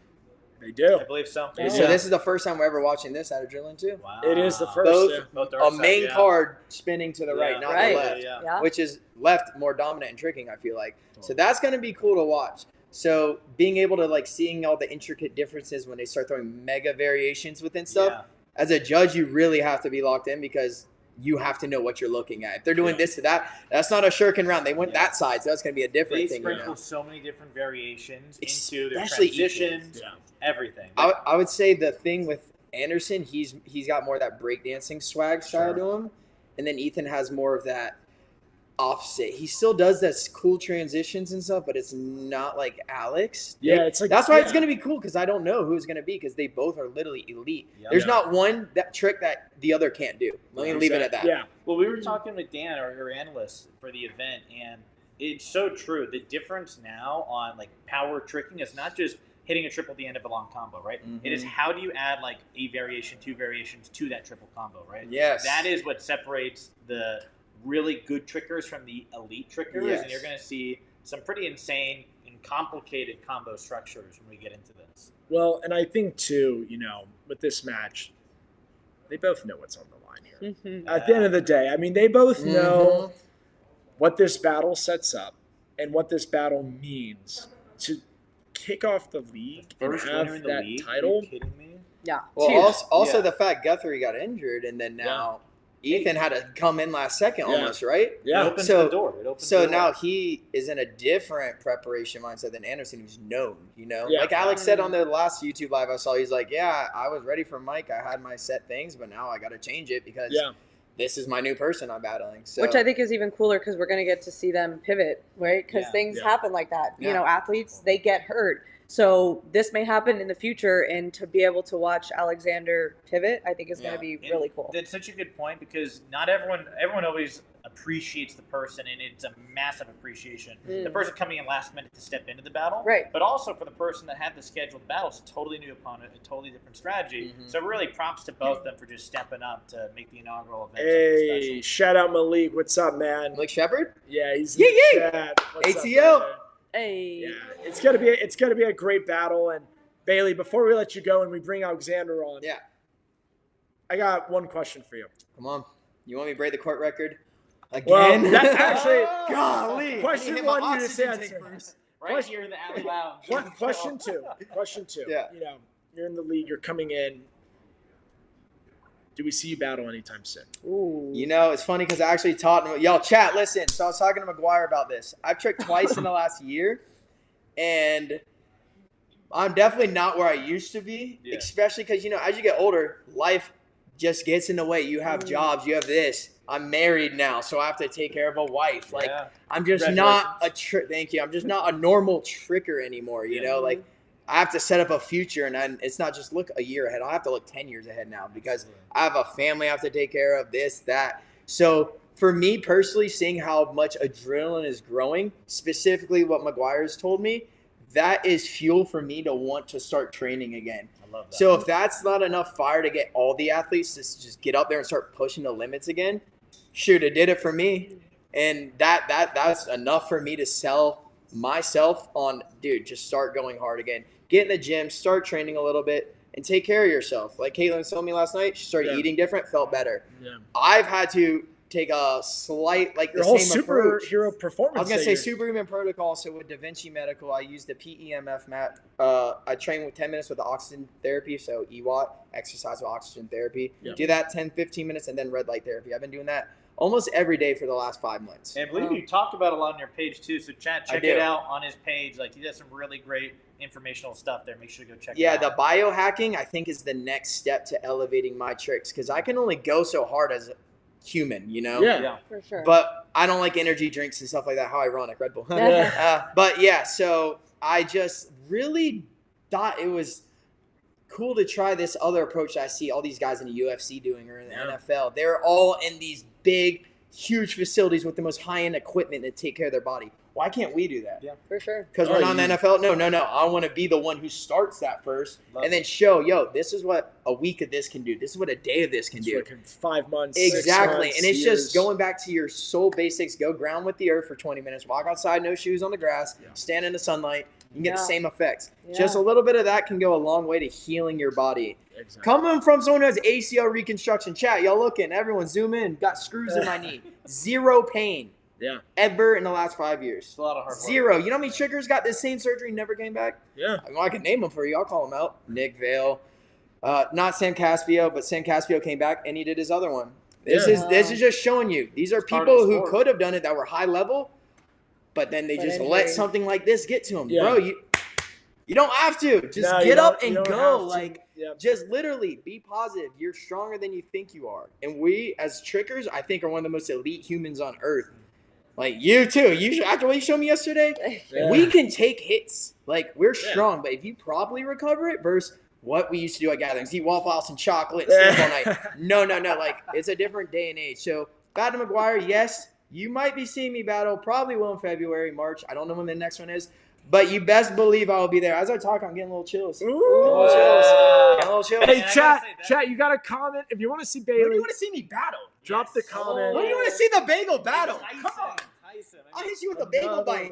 They do. I believe so. Yeah. So this is the first time we're ever watching this at Adrenaline too. Wow. It is the first. Both yeah. Both A dark side, main yeah. card spinning to the right, Yeah. not Right. the left. Yeah. Yeah. Which is left more dominant and tricking, I feel like. So that's going to be cool to watch. So being able to, like, seeing all the intricate differences when they start throwing mega variations within stuff, Yeah. as a judge, you really have to be locked in because you have to know what you're looking at. If they're doing this to that, that's not a shuriken round. They went that side, so that's going to be a different They thing. sprinkle so many different variations into their Especially transitions, Yeah. everything. I would say the thing with Anderson, he's got more of that breakdancing swag style Sure. to him, and then Ethan has more of that opposite. He still does that cool transitions and stuff, but it's not like Alex. Yeah, it's like That's why it's going to be cool because I don't know who it's going to be because they both are literally elite. Yeah. There's Yeah. not one that trick that the other can't do. Let me leave it at that. Yeah. Well, we were talking with Dan, our analyst for the event, and it's so true. The difference now on, like, power tricking is not just hitting a triple at the end of a long combo, right? Mhm. It is how do you add, like, a variation, two variations to that triple combo, right? Yes. That is what separates the really good trickers from the elite trickers, Yes. and you're going to see some pretty insane and complicated combo structures when we get into this. Well, and I think, too, with this match, they both know what's on the line here. Mm-hmm. At the end of the day, I mean, they both Mm-hmm. know what this battle sets up and what this battle means to kick off the league and First winner have in the that league? title. Are you kidding me? Yeah. Well, Huge. also Yeah. the fact Guthrie got injured, and then now Ethan had to come in last second Yeah. almost, right? It Yeah. opens So- the door. It opens So the door. now he is in a different preparation mindset than Anderson, who's known, Yeah. Like Alex said on the last YouTube live I saw, he's like, yeah, I was ready for Mike. I had my set things, but now I got to change it because Yeah. this is my new person I'm battling. So Which I think is even cooler because we're going to get to see them pivot, right? Because Yeah. things Yeah. happen like that. Yeah. You know, athletes, they get hurt. So this may happen in the future, and to be able to watch Alexander pivot, I think is going Yeah. to be And really cool. That's such a good point because not everyone always appreciates the person, and it's a massive appreciation. Mm. The person coming in last minute to step into the battle, Right. But also for the person that had the scheduled battle, it's a totally new opponent, a totally different strategy. Mhm. So really, props to both of them for just stepping up to make the inaugural event Hey, something shout out Malik. What's up, man? Malik Shepard? Yeah, he's in Yee, the yee. chat. What's up, ATL. brother? Hey. Yeah, it's gonna be a great battle. And Bailey, before we let you go and we bring Alexander on, Yeah. I got one question for you. Come on. You want me to break the court record? Well, Again? that actually, golly. question I need to hit my one, you just oxygen tank answered. first. right Question- here in the alley lounge. Question two. Yeah. You're in the league. You're coming in. Do we see you battle anytime soon? Ooh. It's funny because I actually taught y'all chat. Listen, so I was talking to Maguire about this. I've tricked twice in the last year, and I'm definitely not where I used to be. Yeah. Especially because as you get older, life just gets in the way. You have jobs. You have this. I'm married now, so I have to take care of a wife. Like Yeah. I'm just not a thank you. I'm just not a normal tricker anymore. You Yeah. know, like I have to set up a future, and it's not just look a year ahead. I have to look 10 years ahead now because I have a family I have to take care of, this, that. So for me personally, seeing how much adrenaline is growing, specifically what Maguire's told me, that is fuel for me to want to start training again. I love that. So if that's not enough fire to get all the athletes to just get up there and start pushing the limits again, shoot, it did it for me. And that's enough for me to sell myself on, dude, just start going hard again. Get in the gym, start training a little bit, and take care of yourself. Like Caitlin was telling me last night, she started eating different, felt better. Yeah. I've had to take a slight, like Your the whole same approach. superhero performance. I was going to say superhuman protocol. So with Da Vinci Medical, I use the PEMF mat. I train with 10 minutes with the oxygen therapy. So EWAT, exercise with oxygen therapy. Yeah. Do that 10, 15 minutes and then red light therapy. I've been doing that almost every day for the last 5 months. And I believe you talked about a lot on your page too. So check it out on his page. Like he does some really great informational stuff there. Make sure to go check it out. Yeah, the biohacking I think is the next step to elevating my tricks because I can only go so hard as a human, you know? Yeah. For sure. But I don't like energy drinks and stuff like that. How ironic, Red Bull. Yeah. But yeah, so I just really thought it was cool to try this other approach that I see all these guys in the UFC doing or in the NFL. They're all in these big, huge facilities with the most high-end equipment to take care of their body. Why can't we do that? Yeah. For sure. Because we're not in the NFL? No. I want to be the one who starts that first and then show, this is what a week of this can do. This is what a day of this can do. Like in 5 months, Exactly. 6 months, And it's years. just going back to your soul basics. Go ground with the earth for 20 minutes. Walk outside, no shoes on the grass. Stand in the sunlight. You can get the same effects. Yeah. Just a little bit of that can go a long way to healing your body. Exactly. Coming from someone who has ACL reconstruction. Chat, y'all looking. Everyone zoom in. Got screws in my knee. Zero pain. Yeah. Ever in the last 5 years. It's a lot of hard work. Zero. You know how many triggers got this same surgery and never came back? Yeah. I can name them for you. I'll call them out. Nick Vale. Not Sam Caspio, but Sam Caspio came back and he did his other one. This is just showing you. These are people who could have done it that were high level, but then they just let something like this get to them. Yeah. Bro, you don't have to. Just get up and go. Like, just literally be positive. You're stronger than you think you are. And we, as trickers, I think are one of the most elite humans on earth. Like, you too. After what you showed me yesterday, we can take hits. Like, we're strong. But if you properly recover it versus what we used to do at gatherings, eat Waffle House and chocolate and sleep all night. No. Like, it's a different day and age. So, battle Maguire, yes, you might be seeing me battle. Probably will in February, March. I don't know when the next one is. But you best believe I will be there. As I talk, I'm getting a little chills. Ooh. A little chills. Hey, chat, you got to comment. If you want to see Bailey. When do you want to see me battle? Drop the comment. When do you want to see the bagel battle? Come on. Tyson. I'll hit you with a bagel bite.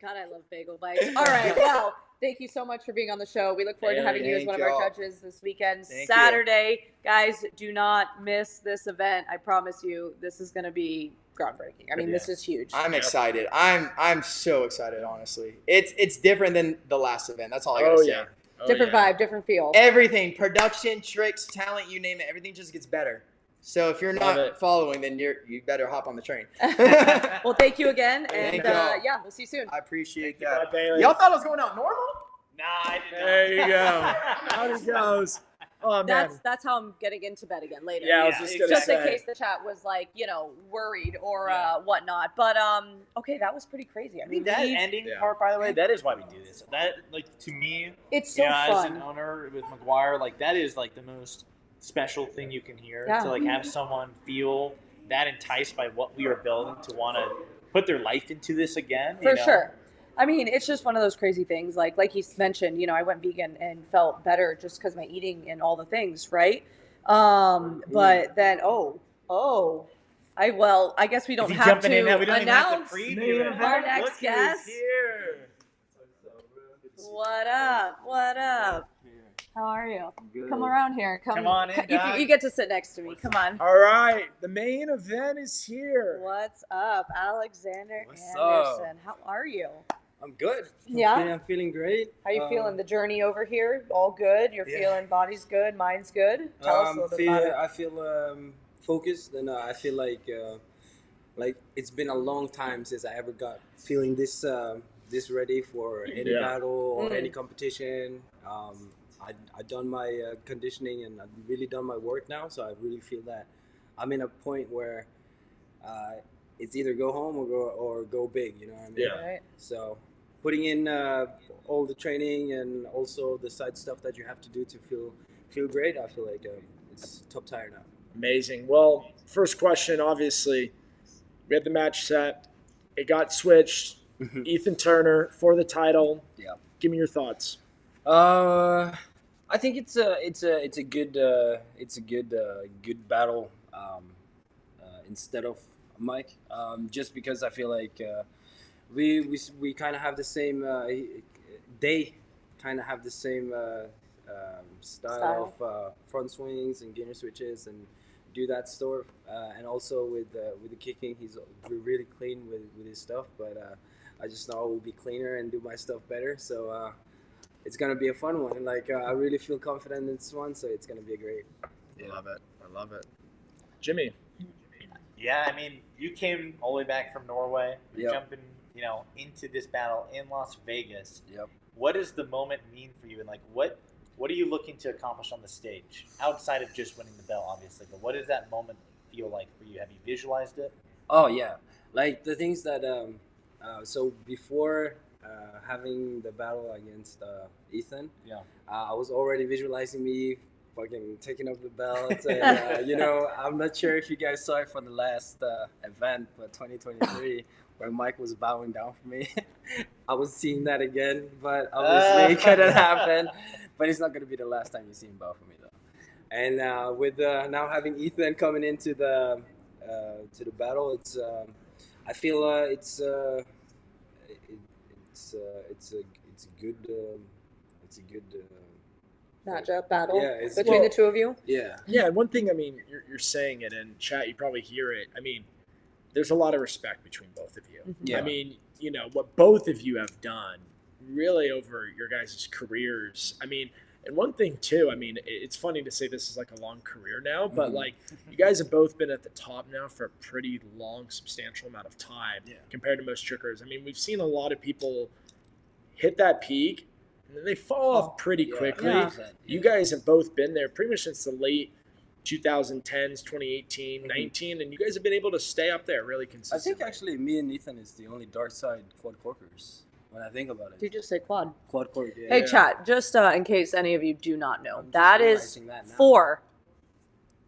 God, I love bagel bites. All right, well, thank you so much for being on the show. We look forward to having you as one of our judges this weekend. Saturday, guys, do not miss this event. I promise you, this is going to be groundbreaking. I mean, this is huge. I'm excited. I'm so excited, honestly. It's different than the last event. That's all I gotta say. Different vibe, different feel. Everything, production, tricks, talent, you name it, everything just gets better. So if you're not following, then you better hop on the train. Well, thank you again, and we'll see you soon. I appreciate that. Bye, Bailey. Y'all thought I was going out normal? Nah, I did not. There you go. Out he goes. Oh, man. That's how I'm getting into bed again later. Yeah, I was just gonna just say. in case the chat was like, worried or whatnot. But okay, that was pretty crazy. I mean, that ending part, by the way, that is why we do this. That, like, to me, it's so fun. As an owner with Maguire, like, that is like the most special thing you can hear. To like have someone feel that enticed by what we are building to want to put their life into this again. For sure. I mean, it's just one of those crazy things. Like you mentioned, I went vegan and felt better just because my eating and all the things, right? But then, I guess we don't have to announce our next guest. What up? What up? How are you? Good. Come around here. Come on in, You get to sit next to me. Come on. All right. The main event is here. What's up, Alexander What's Anderson? How are you? I'm good. Yeah? I'm feeling great. How you feeling? The journey over here, all good? You're feeling body's good, mind's good? Tell us a little bit about it. I feel focused, and I feel like it's been a long time since I ever got feeling this ready for any battle or any competition. I done my conditioning and I've really done my work now, so I really feel that I'm in a point where it's either go home or go big. You know what I mean? Yeah. Right. So putting in all the training and also the side stuff that you have to do to feel great, I feel like it's top tier now. Amazing. Well, first question, obviously, we had the match set. It got switched. Ethan Turner for the title. Yeah. Give me your thoughts. I think it's a good battle instead of Mike. Just because I feel like we kind of have the same. They kind of have the same style of front swings and gainer switches and do that stuff. And also with the kicking, he's really clean with his stuff. But I just know I will be cleaner and do my stuff better. So it's gonna be a fun one. Like I really feel confident in this one, so it's gonna be great. I love it. Jimmy. Yeah, I mean, you came all the way back from Norway. You're Yep. jumping, into this battle in Las Vegas. Yep. What does the moment mean for you, and like what are you looking to accomplish on the stage outside of just winning the belt, obviously? But what does that moment feel like for you? Have you visualized it? Oh yeah, like the things that so before having the battle against Ethan, I was already visualizing me fucking taking up the belt. And, I'm not sure if you guys saw it from the last event, but 2023, where Mike was bowing down for me. I was seeing that again, but obviously it couldn't happen. But it's not going to be the last time you see him bow for me, though. And with now having Ethan coming into the battle, it's I feel it's a good Matchup battle it's between the two of you. Yeah. Yeah, and one thing, I mean, you're saying it in chat, you probably hear it. I mean, there's a lot of respect between both of you. Yeah. I mean, what both of you have done really over your guys' careers. I mean, and one thing too, I mean, it's funny to say this is like a long career now, but like you guys have both been at the top now for a pretty long, substantial amount of time compared to most trickers. I mean, we've seen a lot of people hit that peak and then they fall off pretty quickly. Yeah. You guys have both been there pretty much since the late 2010s, 2018, 19, and you guys have been able to stay up there really I consistently. think actually me and Ethan is the only dark side quad corkers when I think about it. Did you just say quad? Quad cork, yeah. Hey, chat, just in case any of you do not know, I'm that just is realizing that now.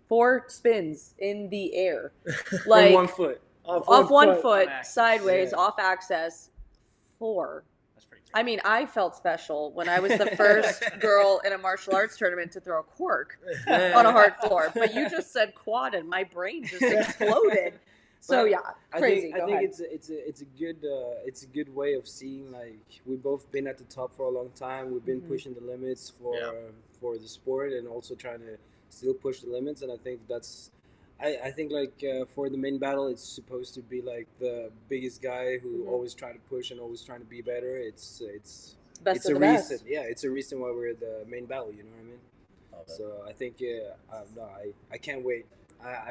four spins in the air. From Like, 1 foot. off one foot, On axis. sideways, Yeah. off axis, 4. That's pretty I mean, I felt special when I was the first girl in a martial arts tournament to throw a cork on a hard floor. But you just said quad, and my brain just exploded. So But yeah, crazy. I Go think ahead. it's a good way of seeing, like, we've both been at the top for a long time. We've been pushing the limits for the sport and also trying to still push the limits. And I think I think for the main battle, it's supposed to be like the biggest guy who always try to push and always trying to be better. It's Best it's of a the reason. best. Yeah, it's a reason why we're the main battle. You know what I mean? So I think I can't wait.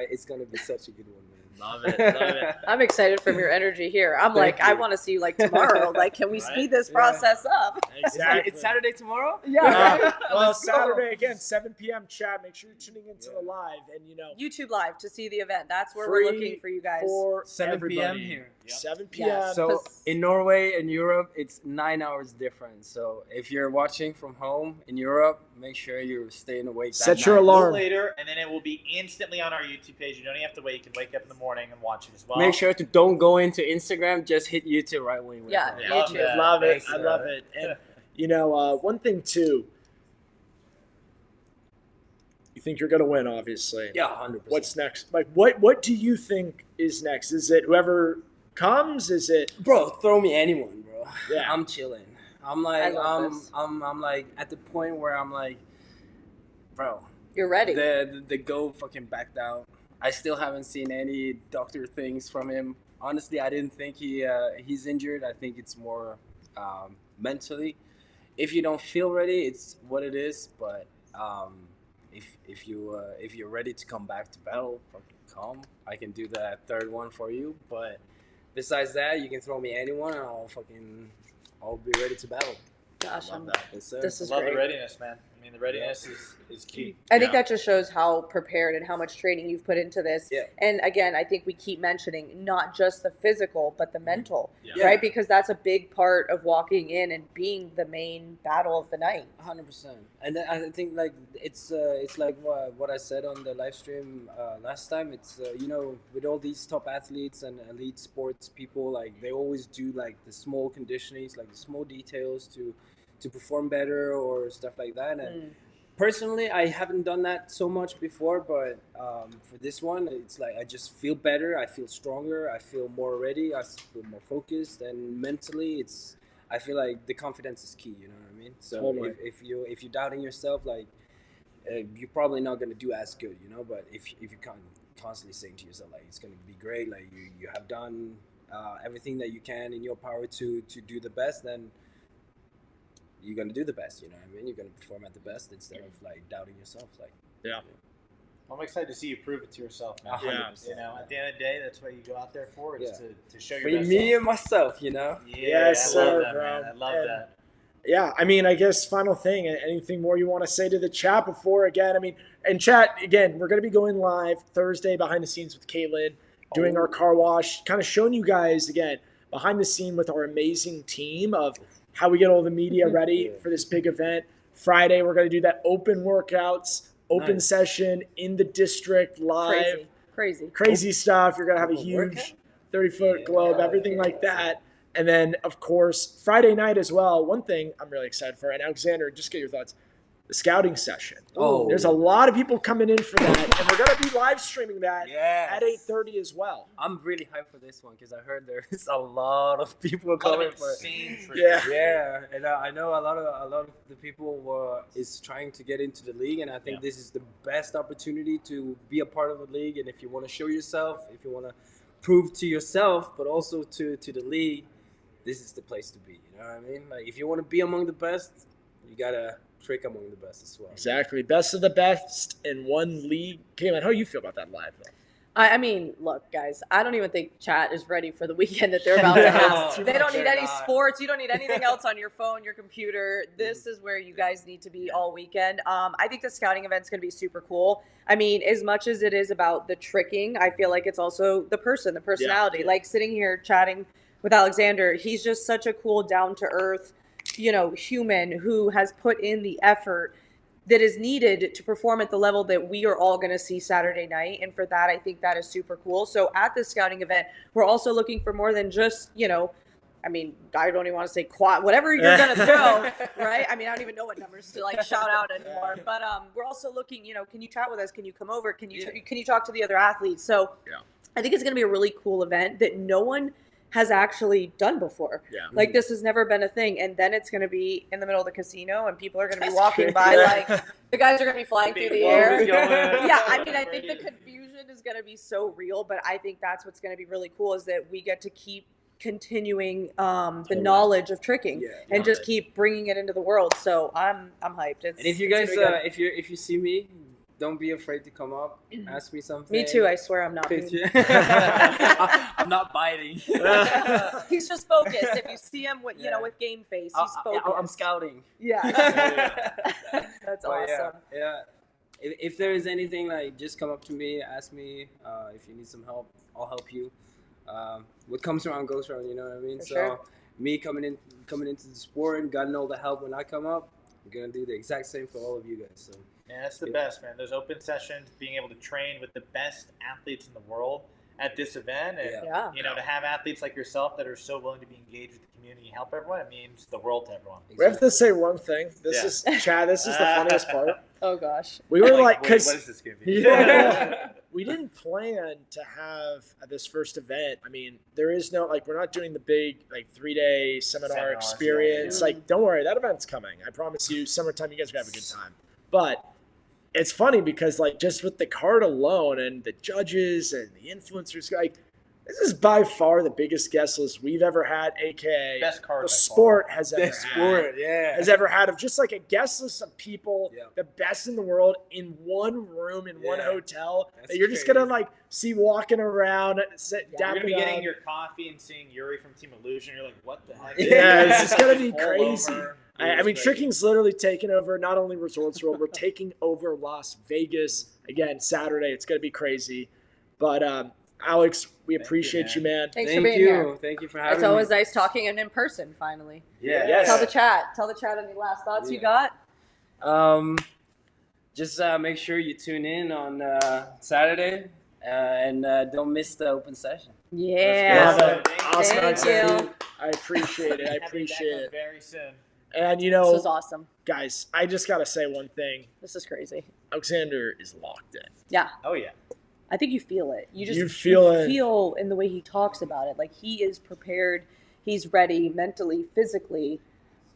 It's gonna be such a good one, man. Love it. I'm excited from your energy here. I'm Thank like, I you. want to see you like tomorrow. Like, can we Right? speed this Yeah. process up? Exactly. It's Saturday tomorrow. Yeah. Well, Let's go. Saturday again, 7 p.m. chat. Make sure you're tuning into the live, and YouTube Live to see the event. That's where free we're looking for you guys. for 7 everybody. p.m. here. Yep. 7 p.m. Yes. So Because- in Norway and Europe, it's 9 hours different. So if you're watching from home in Europe, make sure you're staying awake. Set that your night. alarm. later, and then it will be instantly on our YouTube page. You don't even have to wait. You can wake up in the morning and watch it as well. Make sure to don't go into Instagram. Just hit YouTube right when you wake Yeah, up. yeah. Love YouTube. that. Love it. Thanks, I love it. And one thing too. You think you're gonna win, obviously. Yeah, 100%. What's next? Like, what do you think is next? Is it whoever comes? Is it? Bro, throw me anyone, bro. Yeah. I'm chilling. I'm I like, love this. I'm like at the point where I'm like, bro, You're ready. the go fucking back down. I still haven't seen any doctor things from him. Honestly, I didn't think he's injured. I think it's more mentally. If you don't feel ready, it's what it is. But if you're ready to come back to battle, fucking come. I can do that third one for you. But besides that, you can throw me anyone, and I'll be ready to battle. Gosh, Love I'm, that. Yes, sir. this is Love great. the readiness, man. I mean, the readiness is key. I think that just shows how prepared and how much training you've put into this. Yeah. And again, I think we keep mentioning not just the physical, but the mental, Yeah. right? Because that's a big part of walking in and being the main battle of the night. 100%. And then I think like it's like what I said on the live stream last time. It's with all these top athletes and elite sports people, like they always do like the small conditionings, like the small details to perform better or stuff like that. And personally, I haven't done that so much before, but for this one, it's like I just feel better. I feel stronger. I feel more ready. I feel more focused, and mentally, I feel like the confidence is key. You know what I mean? So Totally. if you're doubting yourself, like you're probably not gonna do as good, you know. But if you constantly saying to yourself like it's gonna be great, like you have done everything that you can in your power to do the best, then you're gonna do the best. You know what I mean? You're gonna perform at the best instead of like doubting yourself. Like I'm excited to see you prove it to yourself, man. 100%. You know, at the end of the day, that's what you go out there for, is to show your For best me self. and myself, you know. Yeah, Yes, I love sir, that, bro. man. I love And- that. Yeah, I mean, I guess final thing, anything more you want to say to the chat before, again, I mean, and chat, again, we're going to be going live Thursday behind the scenes with Kaylin, doing our car wash, kind of showing you guys, again, behind the scene with our amazing team of how we get all the media ready for this big event. Friday, we're going to do that open workouts, open Nice. session in the district live. Crazy stuff. You're going to have a Open huge workout? 30-foot globe, everything like that. And then, of course, Friday night as well. One thing I'm really excited for, and Alexander, just get your thoughts. The scouting session. Oh. There's a lot of people coming in for that, and we're going to be live streaming that Yes. at 8:30 as well. I'm really hyped for this one because I heard there's a lot of people A lot coming of for it. insane Yeah. Yeah, and I know a lot of the people is trying to get into the league, and I think this is the best opportunity to be a part of the league. And if you want to show yourself, if you want to prove to yourself, but also to the league, this is the place to be. You know what I mean? Like if you want to be among the best, you gotta trick among the best as well. Exactly. Best of the best in one league. Kaylin, how do you feel about that live, though? I mean, look, guys, I don't even think chat is ready for the weekend that they're about to have. No, They don't need they're any not. sports. You don't need anything else on your phone, your computer. This is where you guys need to be all weekend. I think the scouting event's going to be super cool. I mean, as much as it is about the tricking, I feel like it's also the personality. Yeah. Like sitting here chatting with Alexander, he's just such a cool, down-to-earth, human who has put in the effort that is needed to perform at the level that we are all going to see Saturday night. And for that, I think that is super cool. So at this scouting event, we're also looking for more than just, I mean, I don't even want to say quad, whatever you're going to throw, right? I mean, I don't even know what numbers to shout out anymore. But we're also looking, can you chat with us? Can you come over? Can you talk to the other athletes? So I think it's going to be a really cool event that no one has actually done before. Yeah. Like this has never been a thing. And then it's going to be in the middle of the casino and people are going to be walking by like the guys are going to be flying through the air. Yeah. I mean, I think the confusion is going to be so real, but I think that's what's going to be really cool is that we get to keep continuing the knowledge of tricking and just keep bringing it into the world. So I'm hyped. And if you guys, if you see me, don't be afraid to come up, ask me something. Me too. I swear I'm not. I'm not biting. He's just focused. If you see him with, with game face, he's focused. I'm scouting. Yeah. That's awesome. Yeah. If there is anything, like, just come up to me, ask me. If you need some help, I'll help you. What comes around goes around, you know what I mean? Sure. Me coming into the sport and gotten all the help when I come up, I'm gonna do the exact same for all of you guys. So. Yeah, that's the best, man. Those open sessions, being able to train with the best athletes in the world at this event, and to have athletes like yourself that are so willing to be engaged with the community and help everyone, it means the world to everyone. We have to say one thing. This is Chad. This is the funniest part. Oh gosh. We were because what is this gonna be? we didn't plan to have this first event. I mean, there is no we're not doing the big 3-day seminar experience. Don't worry, that event's coming. I promise you, summertime, you guys are gonna have a good time. But it's funny because just with the card alone and the judges and the influencers, this is by far the biggest guest list we've ever had, aka Best card the by sport far. has ever The sport, has ever had of just a guest list of people, the best in the world in one room in one hotel that you're just gonna see walking around. You're gonna be getting your coffee and seeing Yuri from Team Illusion. You're like, what the heck? Yeah, it's just gonna be All crazy. over. I mean, tricking's literally taken over not only Resorts World, we're taking over Las Vegas again Saturday. It's gonna be crazy. But Alex, we appreciate you, man. Thanks for being here. Thank you for having me. It's always nice talking in person. Finally. Yeah. Yes. Tell the chat any last thoughts you got. Just make sure you tune in on Saturday and don't miss the open session. Yeah. Awesome. Thank you. I appreciate it. I appreciate it. Very soon. And This was awesome. guys, I just gotta say one thing. This is crazy. Alexander is locked in. Yeah. Oh yeah. I think you feel it. You feel it. feel in the way he talks about it. Like he is prepared. he's ready mentally, physically.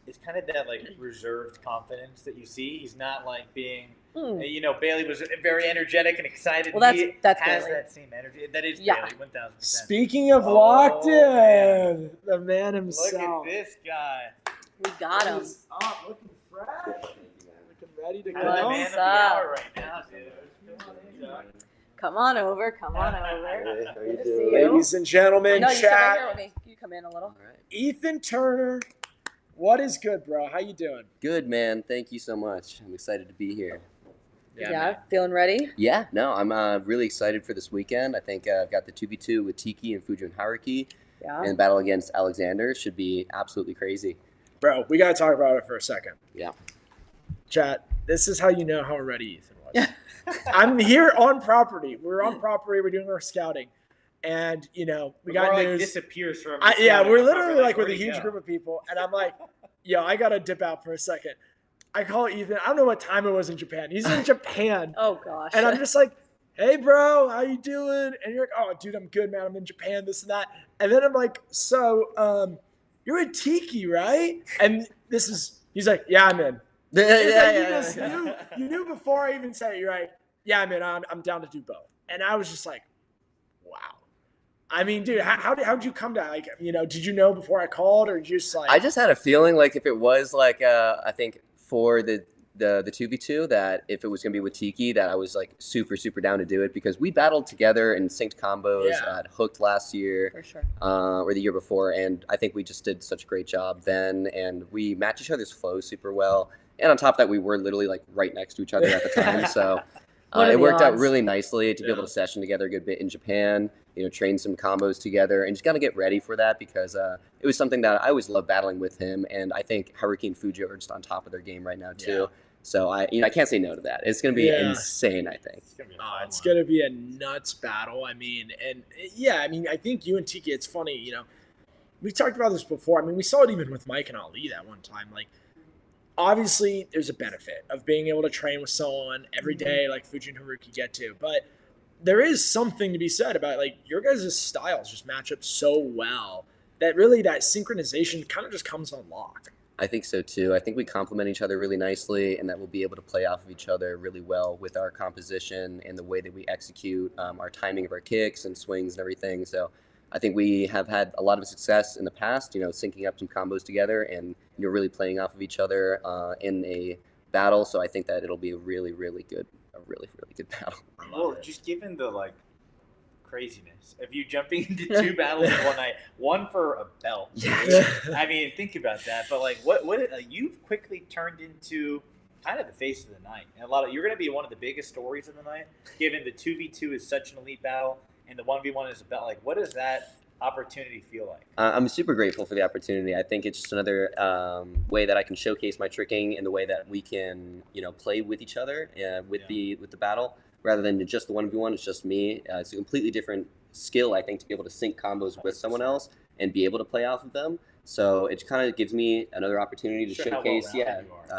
It's kind of that like reserved confidence that you see. He's not like being, you know, Bailey was very energetic and excited. Well, he that's has Bailey. that same energy. That is Yeah. Bailey, 1000%. Speaking of locked in, the man himself. Look at this guy. We got him. Looking fresh. Looking ready to I'm the go. man of the hour right now, dude. Come on over. Come on over. Hey, how you Good to see doing? you. Ladies and gentlemen, No, you sit right chat. here with me. You come in a little. All right. Ethan Turner, what is good, bro? How you doing? Good, man. Thank you so much. I'm excited to be here. Yeah, man. feeling ready? Yeah, no, I'm really excited for this weekend. I think I've got the 2v2 with Tiki and Fujo and Haruki, Yeah. and battle against Alexander should be absolutely crazy. Bro, we got to talk about it for a second. Yeah. Chat, this is how you know how ready Ethan was. I'm here on property. We're on property. We're doing our scouting. And, you know, we got More like news. disappears from. Yeah, we're scouting. literally like with a where'd he huge go? group of people. And I'm like, yo, I got to dip out for a second. I call Ethan. I don't know what time it was in Japan. He's in Japan. Oh, gosh. And I'm just like, hey, bro, how you doing? And you're like, oh, dude, I'm good, man. I'm in Japan, this and that. And then I'm like, so you're a Tiki, right? And he's like, yeah, I'm in. It's like, you knew before I even said it. You're like, yeah, I'm in. I'm down to do both. And I was just like, wow. I mean, dude, how'd you come to, like, you know, did you know before I called, or just like? I just had a feeling like if it was like I think for the 2v2 that if it was gonna be with Tiki that I was like super down to do it because we battled together and synced combos at Hooked last year. For sure. Or the year before, and I think we just did such a great job then, and we matched each other's flows super well. And on top of that, we were literally like right next to each other at the time, so What are it the worked out odds? really nicely to be able to session together a good bit in Japan. You know, train some combos together, and just gotta get ready for that because it was something that I always loved battling with him, and I think Haruki and Fujo are just on top of their game right now too. Yeah. So I can't say no to that. It's gonna be insane. I think. It's going to be a nuts battle. I mean, and yeah, I mean, I think you and Tiki, it's funny, you know, we talked about this before. I mean, we saw it even with Mike and Ali that one time. Like, obviously, there's a benefit of being able to train with someone every day like Fuji and Haruki get to. But there is something to be said about, like, your guys' styles just match up so well that really that synchronization kind of just comes on lock. I think so too. I think we complement each other really nicely, and that we'll be able to play off of each other really well with our composition and the way that we execute our timing of our kicks and swings and everything. So I think we have had a lot of success in the past, you know, syncing up some combos together and, you know, really playing off of each other in a battle. So I think that it'll be a really good battle. Well, just given the like craziness of you jumping into two battles in one night, one for a belt. I mean, think about that. But like, what you've quickly turned into kind of the face of the night, and you're going to be one of the biggest stories of the night. Given the 2v2 is such an elite battle, and the 1v1 is a belt. Like, what does that opportunity feel like? I'm super grateful for the opportunity. I think it's just another way that I can showcase my tricking and the way that we can, you know, play with each other with the battle. Rather than just the 1v1, it's just me. It's a completely different skill, I think, to be able to sync combos with someone else and be able to play off of them. So it kind of gives me another opportunity to showcase,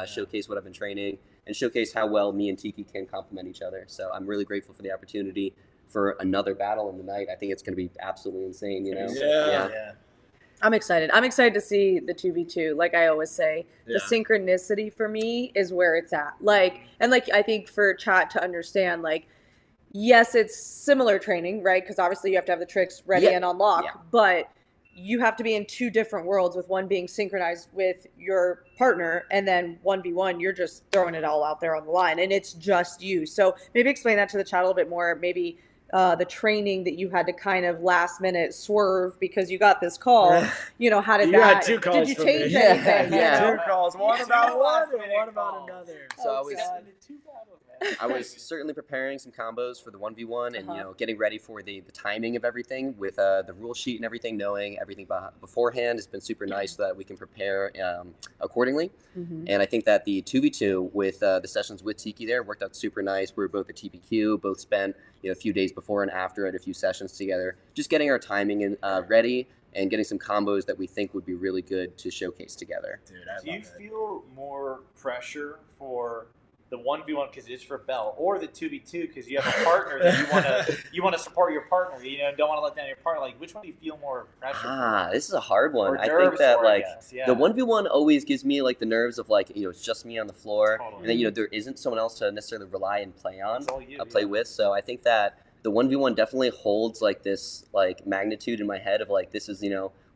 showcase what I've been training and showcase how well me and Tiki can complement each other. So I'm really grateful for the opportunity for another battle in the night. I think it's going to be absolutely insane, you know? Yeah. I'm excited. I'm excited to see the 2v2. Like I always say, the synchronicity for me is where it's at. Like, and like, I think for chat to understand, like, yes, it's similar training, right? Because obviously you have to have the tricks ready and on lock, but you have to be in two different worlds, with one being synchronized with your partner, and then 1v1, you're just throwing it all out there on the line, and it's just you. So maybe explain that to the chat a little bit more. Maybe the training that you had to kind of last minute swerve because you got this call, you know, how did You that, had two calls did you from change me. anything? Yeah. Two calls, one about one and one about another. So Oh, God. I was certainly preparing some combos for the 1v1 and, you know, getting ready for the timing of everything with the rule sheet and everything, knowing everything beforehand has been super nice so that we can prepare accordingly. And I think that the 2v2 with the sessions with Tiki there worked out super nice. We were both at TPQ, both spent, you know, a few days before and after at a few sessions together, just getting our timing ready and getting some combos that we think would be really good to showcase together. Dude, I Do you love it. feel more pressure for the 1v1 because it's for belt, or the 2v2 because you have a partner that you want to support your partner, don't want to let down your partner. Like, which one do you feel more pressure for? This is a hard one. Or I think nerves that for, like yeah. the 1v1 always gives me like the nerves of like, it's just me on the floor, Totally. and then there isn't someone else to necessarily rely and play on, It's all you, play with. So I think that the 1v1 definitely holds like this like magnitude in my head of like, this is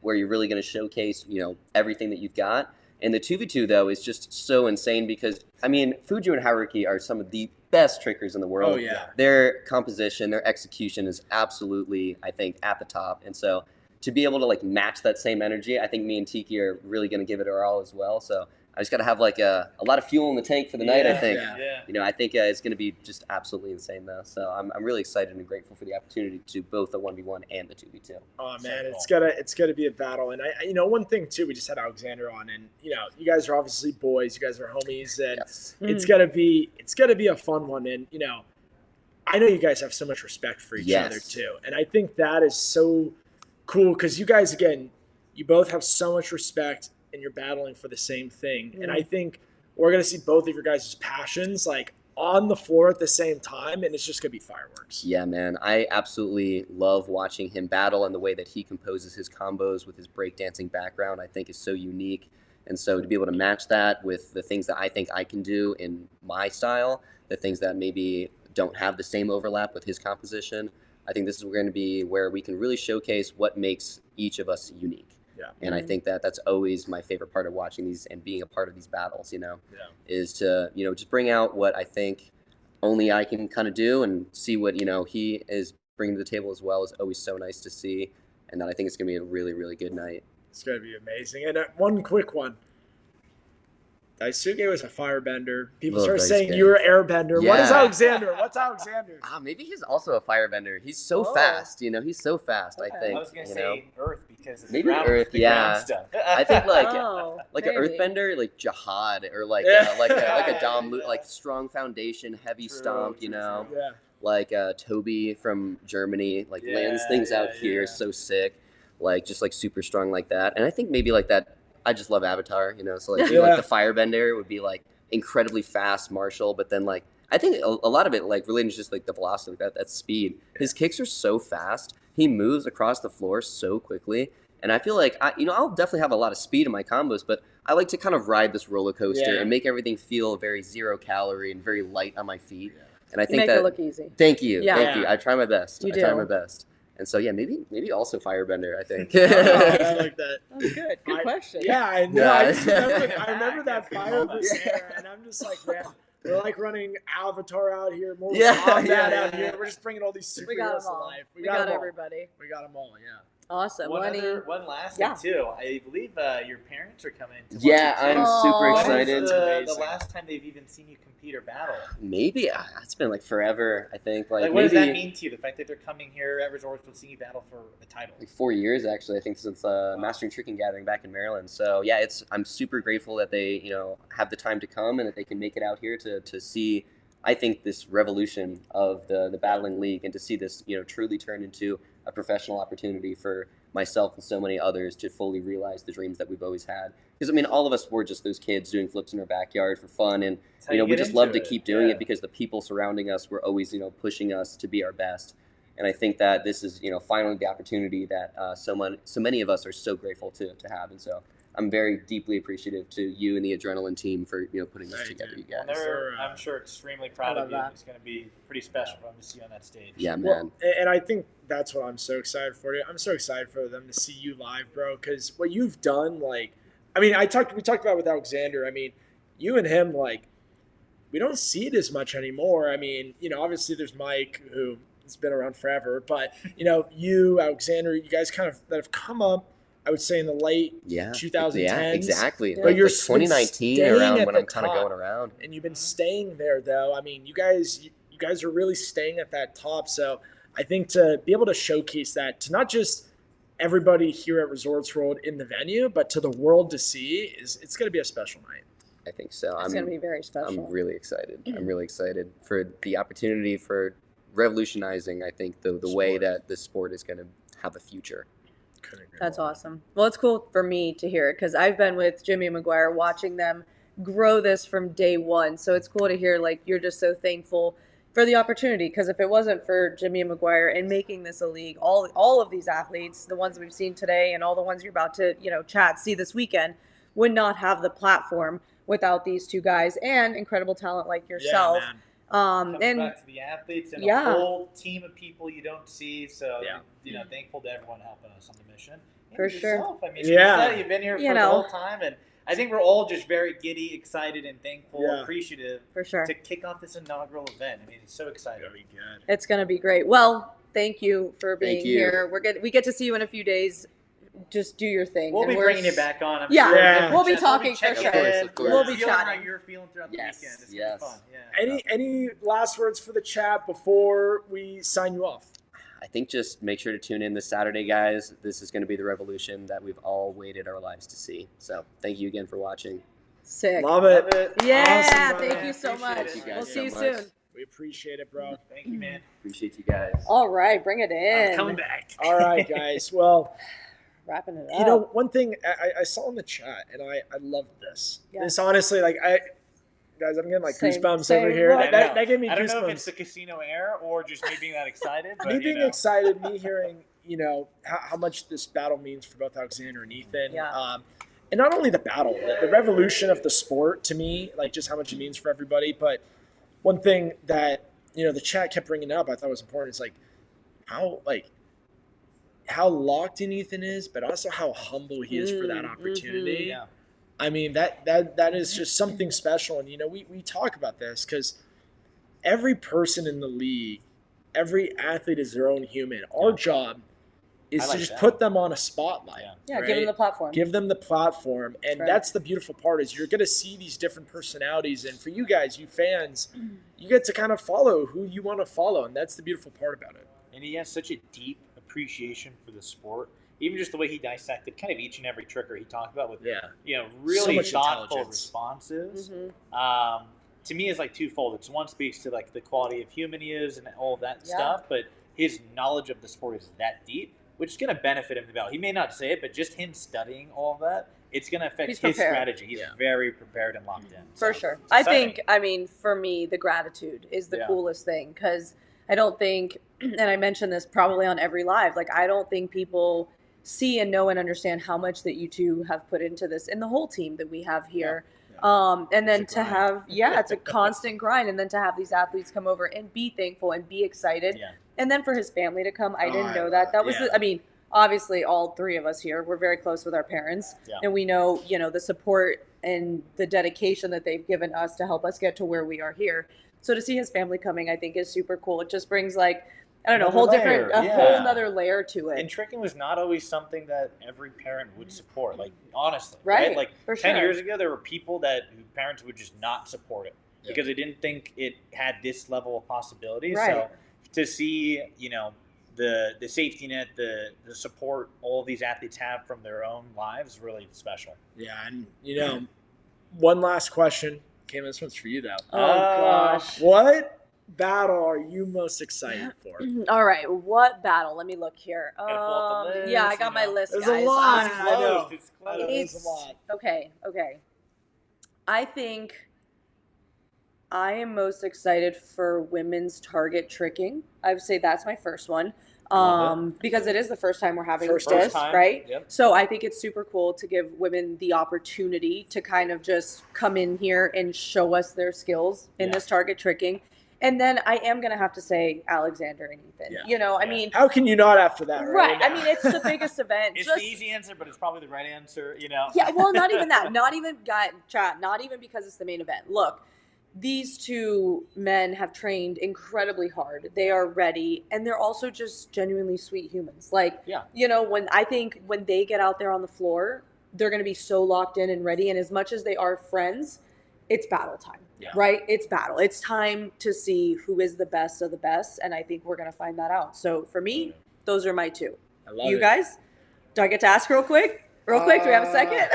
where you're really going to showcase everything that you've got. And the 2v2 though is just so insane because Fuju and Haruki are some of the best trickers in the world. Oh yeah. Their composition, their execution is absolutely, I think, at the top. And so to be able to like match that same energy, I think me and Tiki are really going to give it our all as well. So I just got to have like a lot of fuel in the tank for the night, I think. Yeah. I think it's going to be just absolutely insane though. So I'm really excited and grateful for the opportunity to do both the 1v1 and the 2v2. Oh man, So cool. it's gonna be a battle. And I one thing too, we just had Alexander on, and you guys are obviously boys, you guys are homies, and Yes. it's gonna be a fun one. And I know you guys have so much respect for each other too, and I think that is so cool because you guys, again, you both have so much respect and you're battling for the same thing. And I think we're going to see both of your guys' passions like on the floor at the same time, and it's just going to be fireworks. Yeah, man. I absolutely love watching him battle, and the way that he composes his combos with his breakdancing background, I think is so unique. And so to be able to match that with the things that I think I can do in my style, the things that maybe don't have the same overlap with his composition, I think this is going to be where we can really showcase what makes each of us unique. Yeah. And I think that that's always my favorite part of watching these and being a part of these battles, is to, just bring out what I think only I can kind of do and see what, he is bringing to the table as well is always so nice to see. And that I think it's going to be a really, really good night. It's going to be amazing. And one quick one. Daisuke was a firebender. People Little start saying Daisuke. you were airbender. What is Yeah. Alexander? What's Alexander? Maybe he's also a firebender. He's so fast, he's so fast, I think. I was going to say Earth because it's Maybe ground, Earth, the yeah. ground stuff. I think like Oh, like an maybe. earthbender, like Jihad, or like Yeah. like a Dom, like strong foundation, heavy True, stomp, true. Yeah. like Toby from Germany, like lands Yeah, things out yeah, here yeah. so sick, like just like super strong like that. And I think maybe like that. I just love Avatar, so like Yeah. like the firebender would be like incredibly fast, martial, but then like I think a lot of it like related to just like the velocity, that speed. His kicks are so fast. He moves across the floor so quickly. And I feel like I'll definitely have a lot of speed in my combos, but I like to kind of ride this roller coaster Yeah. and make everything feel very 0 calorie and very light on my feet. And I You think make that it look easy. Thank you. Yeah. Thank you. I try my best. You I try do. my best. And so yeah, maybe also firebender, I think. I like that. That's good. Good question. Yeah, I know. Yeah. I remember that fire there, and I'm just like, man, we're like running Avatar out here, more combat out here. We're just bringing all these We got superheroes them to all. life. We got them all. everybody. We got them all. Yeah. Awesome. One Lenny. last Yeah. thing too. I believe your parents are coming in. to Yeah, watch you, too. I'm super Aw. When excited. is the Amazing. last time they've even seen you compete or battle? Maybe it's been like forever. I think like What maybe does that mean to you? The fact that they're coming here at Resorts to see you battle for a title. like 4 years actually. I think since Mastering Tricking Gathering back in Maryland. So yeah, I'm super grateful that they have the time to come and that they can make it out here to see. I think this revolution of the battling league and to see this truly turn into a professional opportunity for myself and so many others to fully realize the dreams that we've always had. Because all of us were just those kids doing flips in our backyard for fun, and That's how you we get just into love to it. keep doing Yeah. it because the people surrounding us were always pushing us to be our best. And I think that this is finally the opportunity that so many of us are so grateful to have. And so I'm very deeply appreciative to you and the Adrenaline team for putting this Thank together, you. you guys. Well, they're, Sir, I'm sure, extremely proud I of love you. that. It's going to be pretty special for them to see you on that stage. Yeah, man. Well, and I think that's what I'm so excited for you. I'm so excited for them to see you live, bro. Because what you've done, like, we talked about with Alexander. You and him, like, we don't see it as much anymore. Obviously there's Mike, who has been around forever, but you, Alexander, you guys kind of that have come up, I would say, in the late Yeah. 2010s. Yeah, exactly. But Like, you're like 2019 staying around at when the I'm kind of top. going around. and you've been staying there, though. You guys are really staying at that top. So I think to be able to showcase that to not just everybody here at Resorts World in the venue, but to the world to see, it's going to be a special night. I think so. It's going to be very special. I'm really excited. I'm really excited for the opportunity for revolutionizing, I think, the way Sport. that the sport is going to have a future. Couldn't agree That's more. awesome. Well, it's cool for me to hear it because I've been with Jimmy and Maguire watching them grow this from day one. So it's cool to hear like you're just so thankful for the opportunity, because if it wasn't for Jimmy and Maguire and making this a league, all of these athletes, the ones we've seen today and all the ones you're about to, see this weekend, would not have the platform without these two guys and incredible talent like yourself. Yeah, man. Comes back to the athletes and a whole team of people you don't see. So, thankful to everyone helping us on the mission. And For sure. yourself. I mean, Yeah. you've been here for the whole time, and I think we're all just very giddy, excited, and thankful, appreciative For sure. to kick off this inaugural event. I mean, it's so exciting. Very good. It's going to be great. Well, thank you for being Thank you. here. We get to see you in a few days. Just do your thing. We'll And be we're bringing you back on. I'm Yeah. sure. Yeah. We'll be We'll talking for checking sure. in. Of course. We'll be Feeling how chatting. you're feeling throughout Yes. the weekend. It's Yes. gonna be fun. Yeah. Any last words for the chat before we sign you off? I think just make sure to tune in this Saturday, guys. This is going to be the revolution that we've all waited our lives to see. So thank you again for watching. Sick. Love it. Yeah, Awesome, thank brother. you so Appreciate much. it. Thank you We'll guys see you so much. soon. We appreciate it, bro. Thank you, man. Appreciate you guys. All right, bring it in. Coming back. All right, guys. Well, Wrapping it up. you know, one thing I saw in the chat, and I loved this. Yeah. This honestly, guys, I'm getting like Same, goosebumps same. over here. What? That gave me I don't know if it's goosebumps. the casino air or just me being that excited. But, Me being excited, me hearing, how much this battle means for both Alexander and Ethan. Yeah. And not only the battle, the revolution of the sport to me, like just how much it means for everybody. But one thing that, the chat kept bringing up, I thought was important, is like how locked in Ethan is, but also how humble he is for that opportunity. Yeah. I mean, that is just something special. And, we talk about this because every person in the league, every athlete is their own human. Our job is I to like just that. put them on a spotlight. Yeah. Yeah, give them the platform. Give them the platform. And Right. that's the beautiful part, is you're going to see these different personalities. And for you guys, you fans, you get to kind of follow who you want to follow. And that's the beautiful part about it. And he has such a deep appreciation for the sport. Even just the way he dissected kind of each and every trigger he talked about with, really much thoughtful intelligence. responses. Mhm. To me, it's like twofold. It's one speaks to like the quality of human he is and all of that Yeah. stuff, but his knowledge of the sport is that deep, which is going to benefit him about. He may not say it, but just him studying all of that, it's going to affect He's his prepared. strategy. He's very prepared and locked in. For So, sure. it's I exciting. think, for me, the gratitude is the Yeah. coolest thing, because I don't think, and I mentioned this probably on every live, like I don't think people see and know and understand how much that you two have put into this, and the whole team that we have here. And then It's a to grind. have, it's a constant grind. And then to have these athletes come over and be thankful and be excited. Yeah. And then for his family to come, I Oh, didn't I know love that. it. That was, Yeah. obviously all three of us here, we're very close with our parents. Yeah. And we know, the support and the dedication that they've given us to help us get to where we are here. So to see his family coming, I think is super cool. It just brings a whole nother layer to it. And tricking was not always something that every parent would support. Like, honestly, Right, Like for 10 sure. years ago, there were people whose parents would just not support it because they didn't think it had this level of possibility. Right. So to see, the safety net, the support all of these athletes have from their own lives is really special. Yeah. And, one last question. Cam, this one's for you, though. Oh, gosh. What battle are you most excited for? All right, what battle? Let me look here. Gotta pull up the list, Yeah, I got my list, There's guys. a lot. It's I know. close. It's I close. know, there's It's a lot. okay. I think I am most excited for women's target tricking. I would say that's my first one. Because it is the first time we're having First this, time. right? Yep. So I think it's super cool to give women the opportunity to kind of just come in here and show us their skills in Yeah. this target tricking. And then I am going to have to say Alexander and Ethan. Yeah. I mean, How can you not after that? right. now? I mean, it's the biggest event. It's Just- the easy answer, but it's probably the right answer, Yeah, well, not even that. Not even because it's the main event. Look, these two men have trained incredibly hard. They are ready, and they're also just genuinely sweet humans. When they get out there on the floor, they're going to be so locked in and ready. And as much as they are friends, it's battle time, right? It's battle. It's time to see who is the best of the best, and I think we're going to find that out. So for me, those are my two. I love You it. guys, do I get to ask real quick? Do we have a second?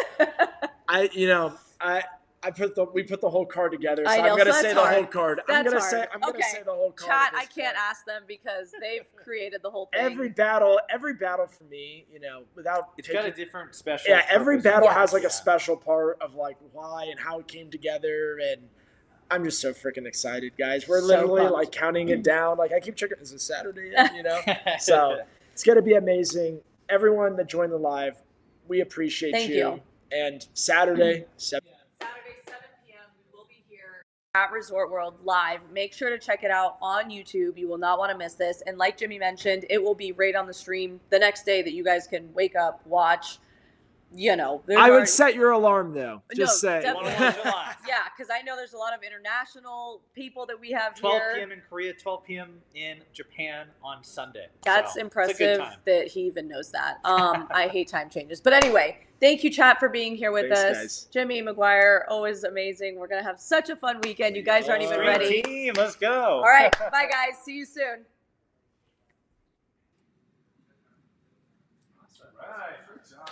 we put the whole card together, so I know, I'm gonna so say that's the hard. whole card. I'm That's gonna hard. say Okay. the whole card. Chat, at this I can't point. ask them because they've created the whole thing. Every battle for me, without It's taking, got a different special. yeah, every purpose. battle Yes. has like a special part of like why and how it came together, and I'm just so freaking excited, guys. We're So literally pumped. like counting it down. Like I keep checking, is it Saturday yet? So it's gonna be amazing. Everyone that joined the live, we appreciate Thank you. And Saturday, 7 Saturday, 7 p.m. We will be here at Resort World live. Make sure to check it out on YouTube. You will not want to miss this. And like Jimmy mentioned, it will be right on the stream the next day that you guys can wake up, watch. I would set your alarm though. Just No, say. definitely. 1 July. Yeah, because I know there's a lot of international people that we have 12 here. p.m. in Korea, 12 p.m. in Japan on Sunday. That's So, impressive It's a good time. that he even knows that. I hate time changes. But anyway, thank you, chat, for being here with Thanks, us. guys. Jimmy, Maguire, always amazing. We're going to have such a fun weekend. You guys aren't even Dream ready. team, let's go. All right. Bye, guys. See you soon. Right. Good job.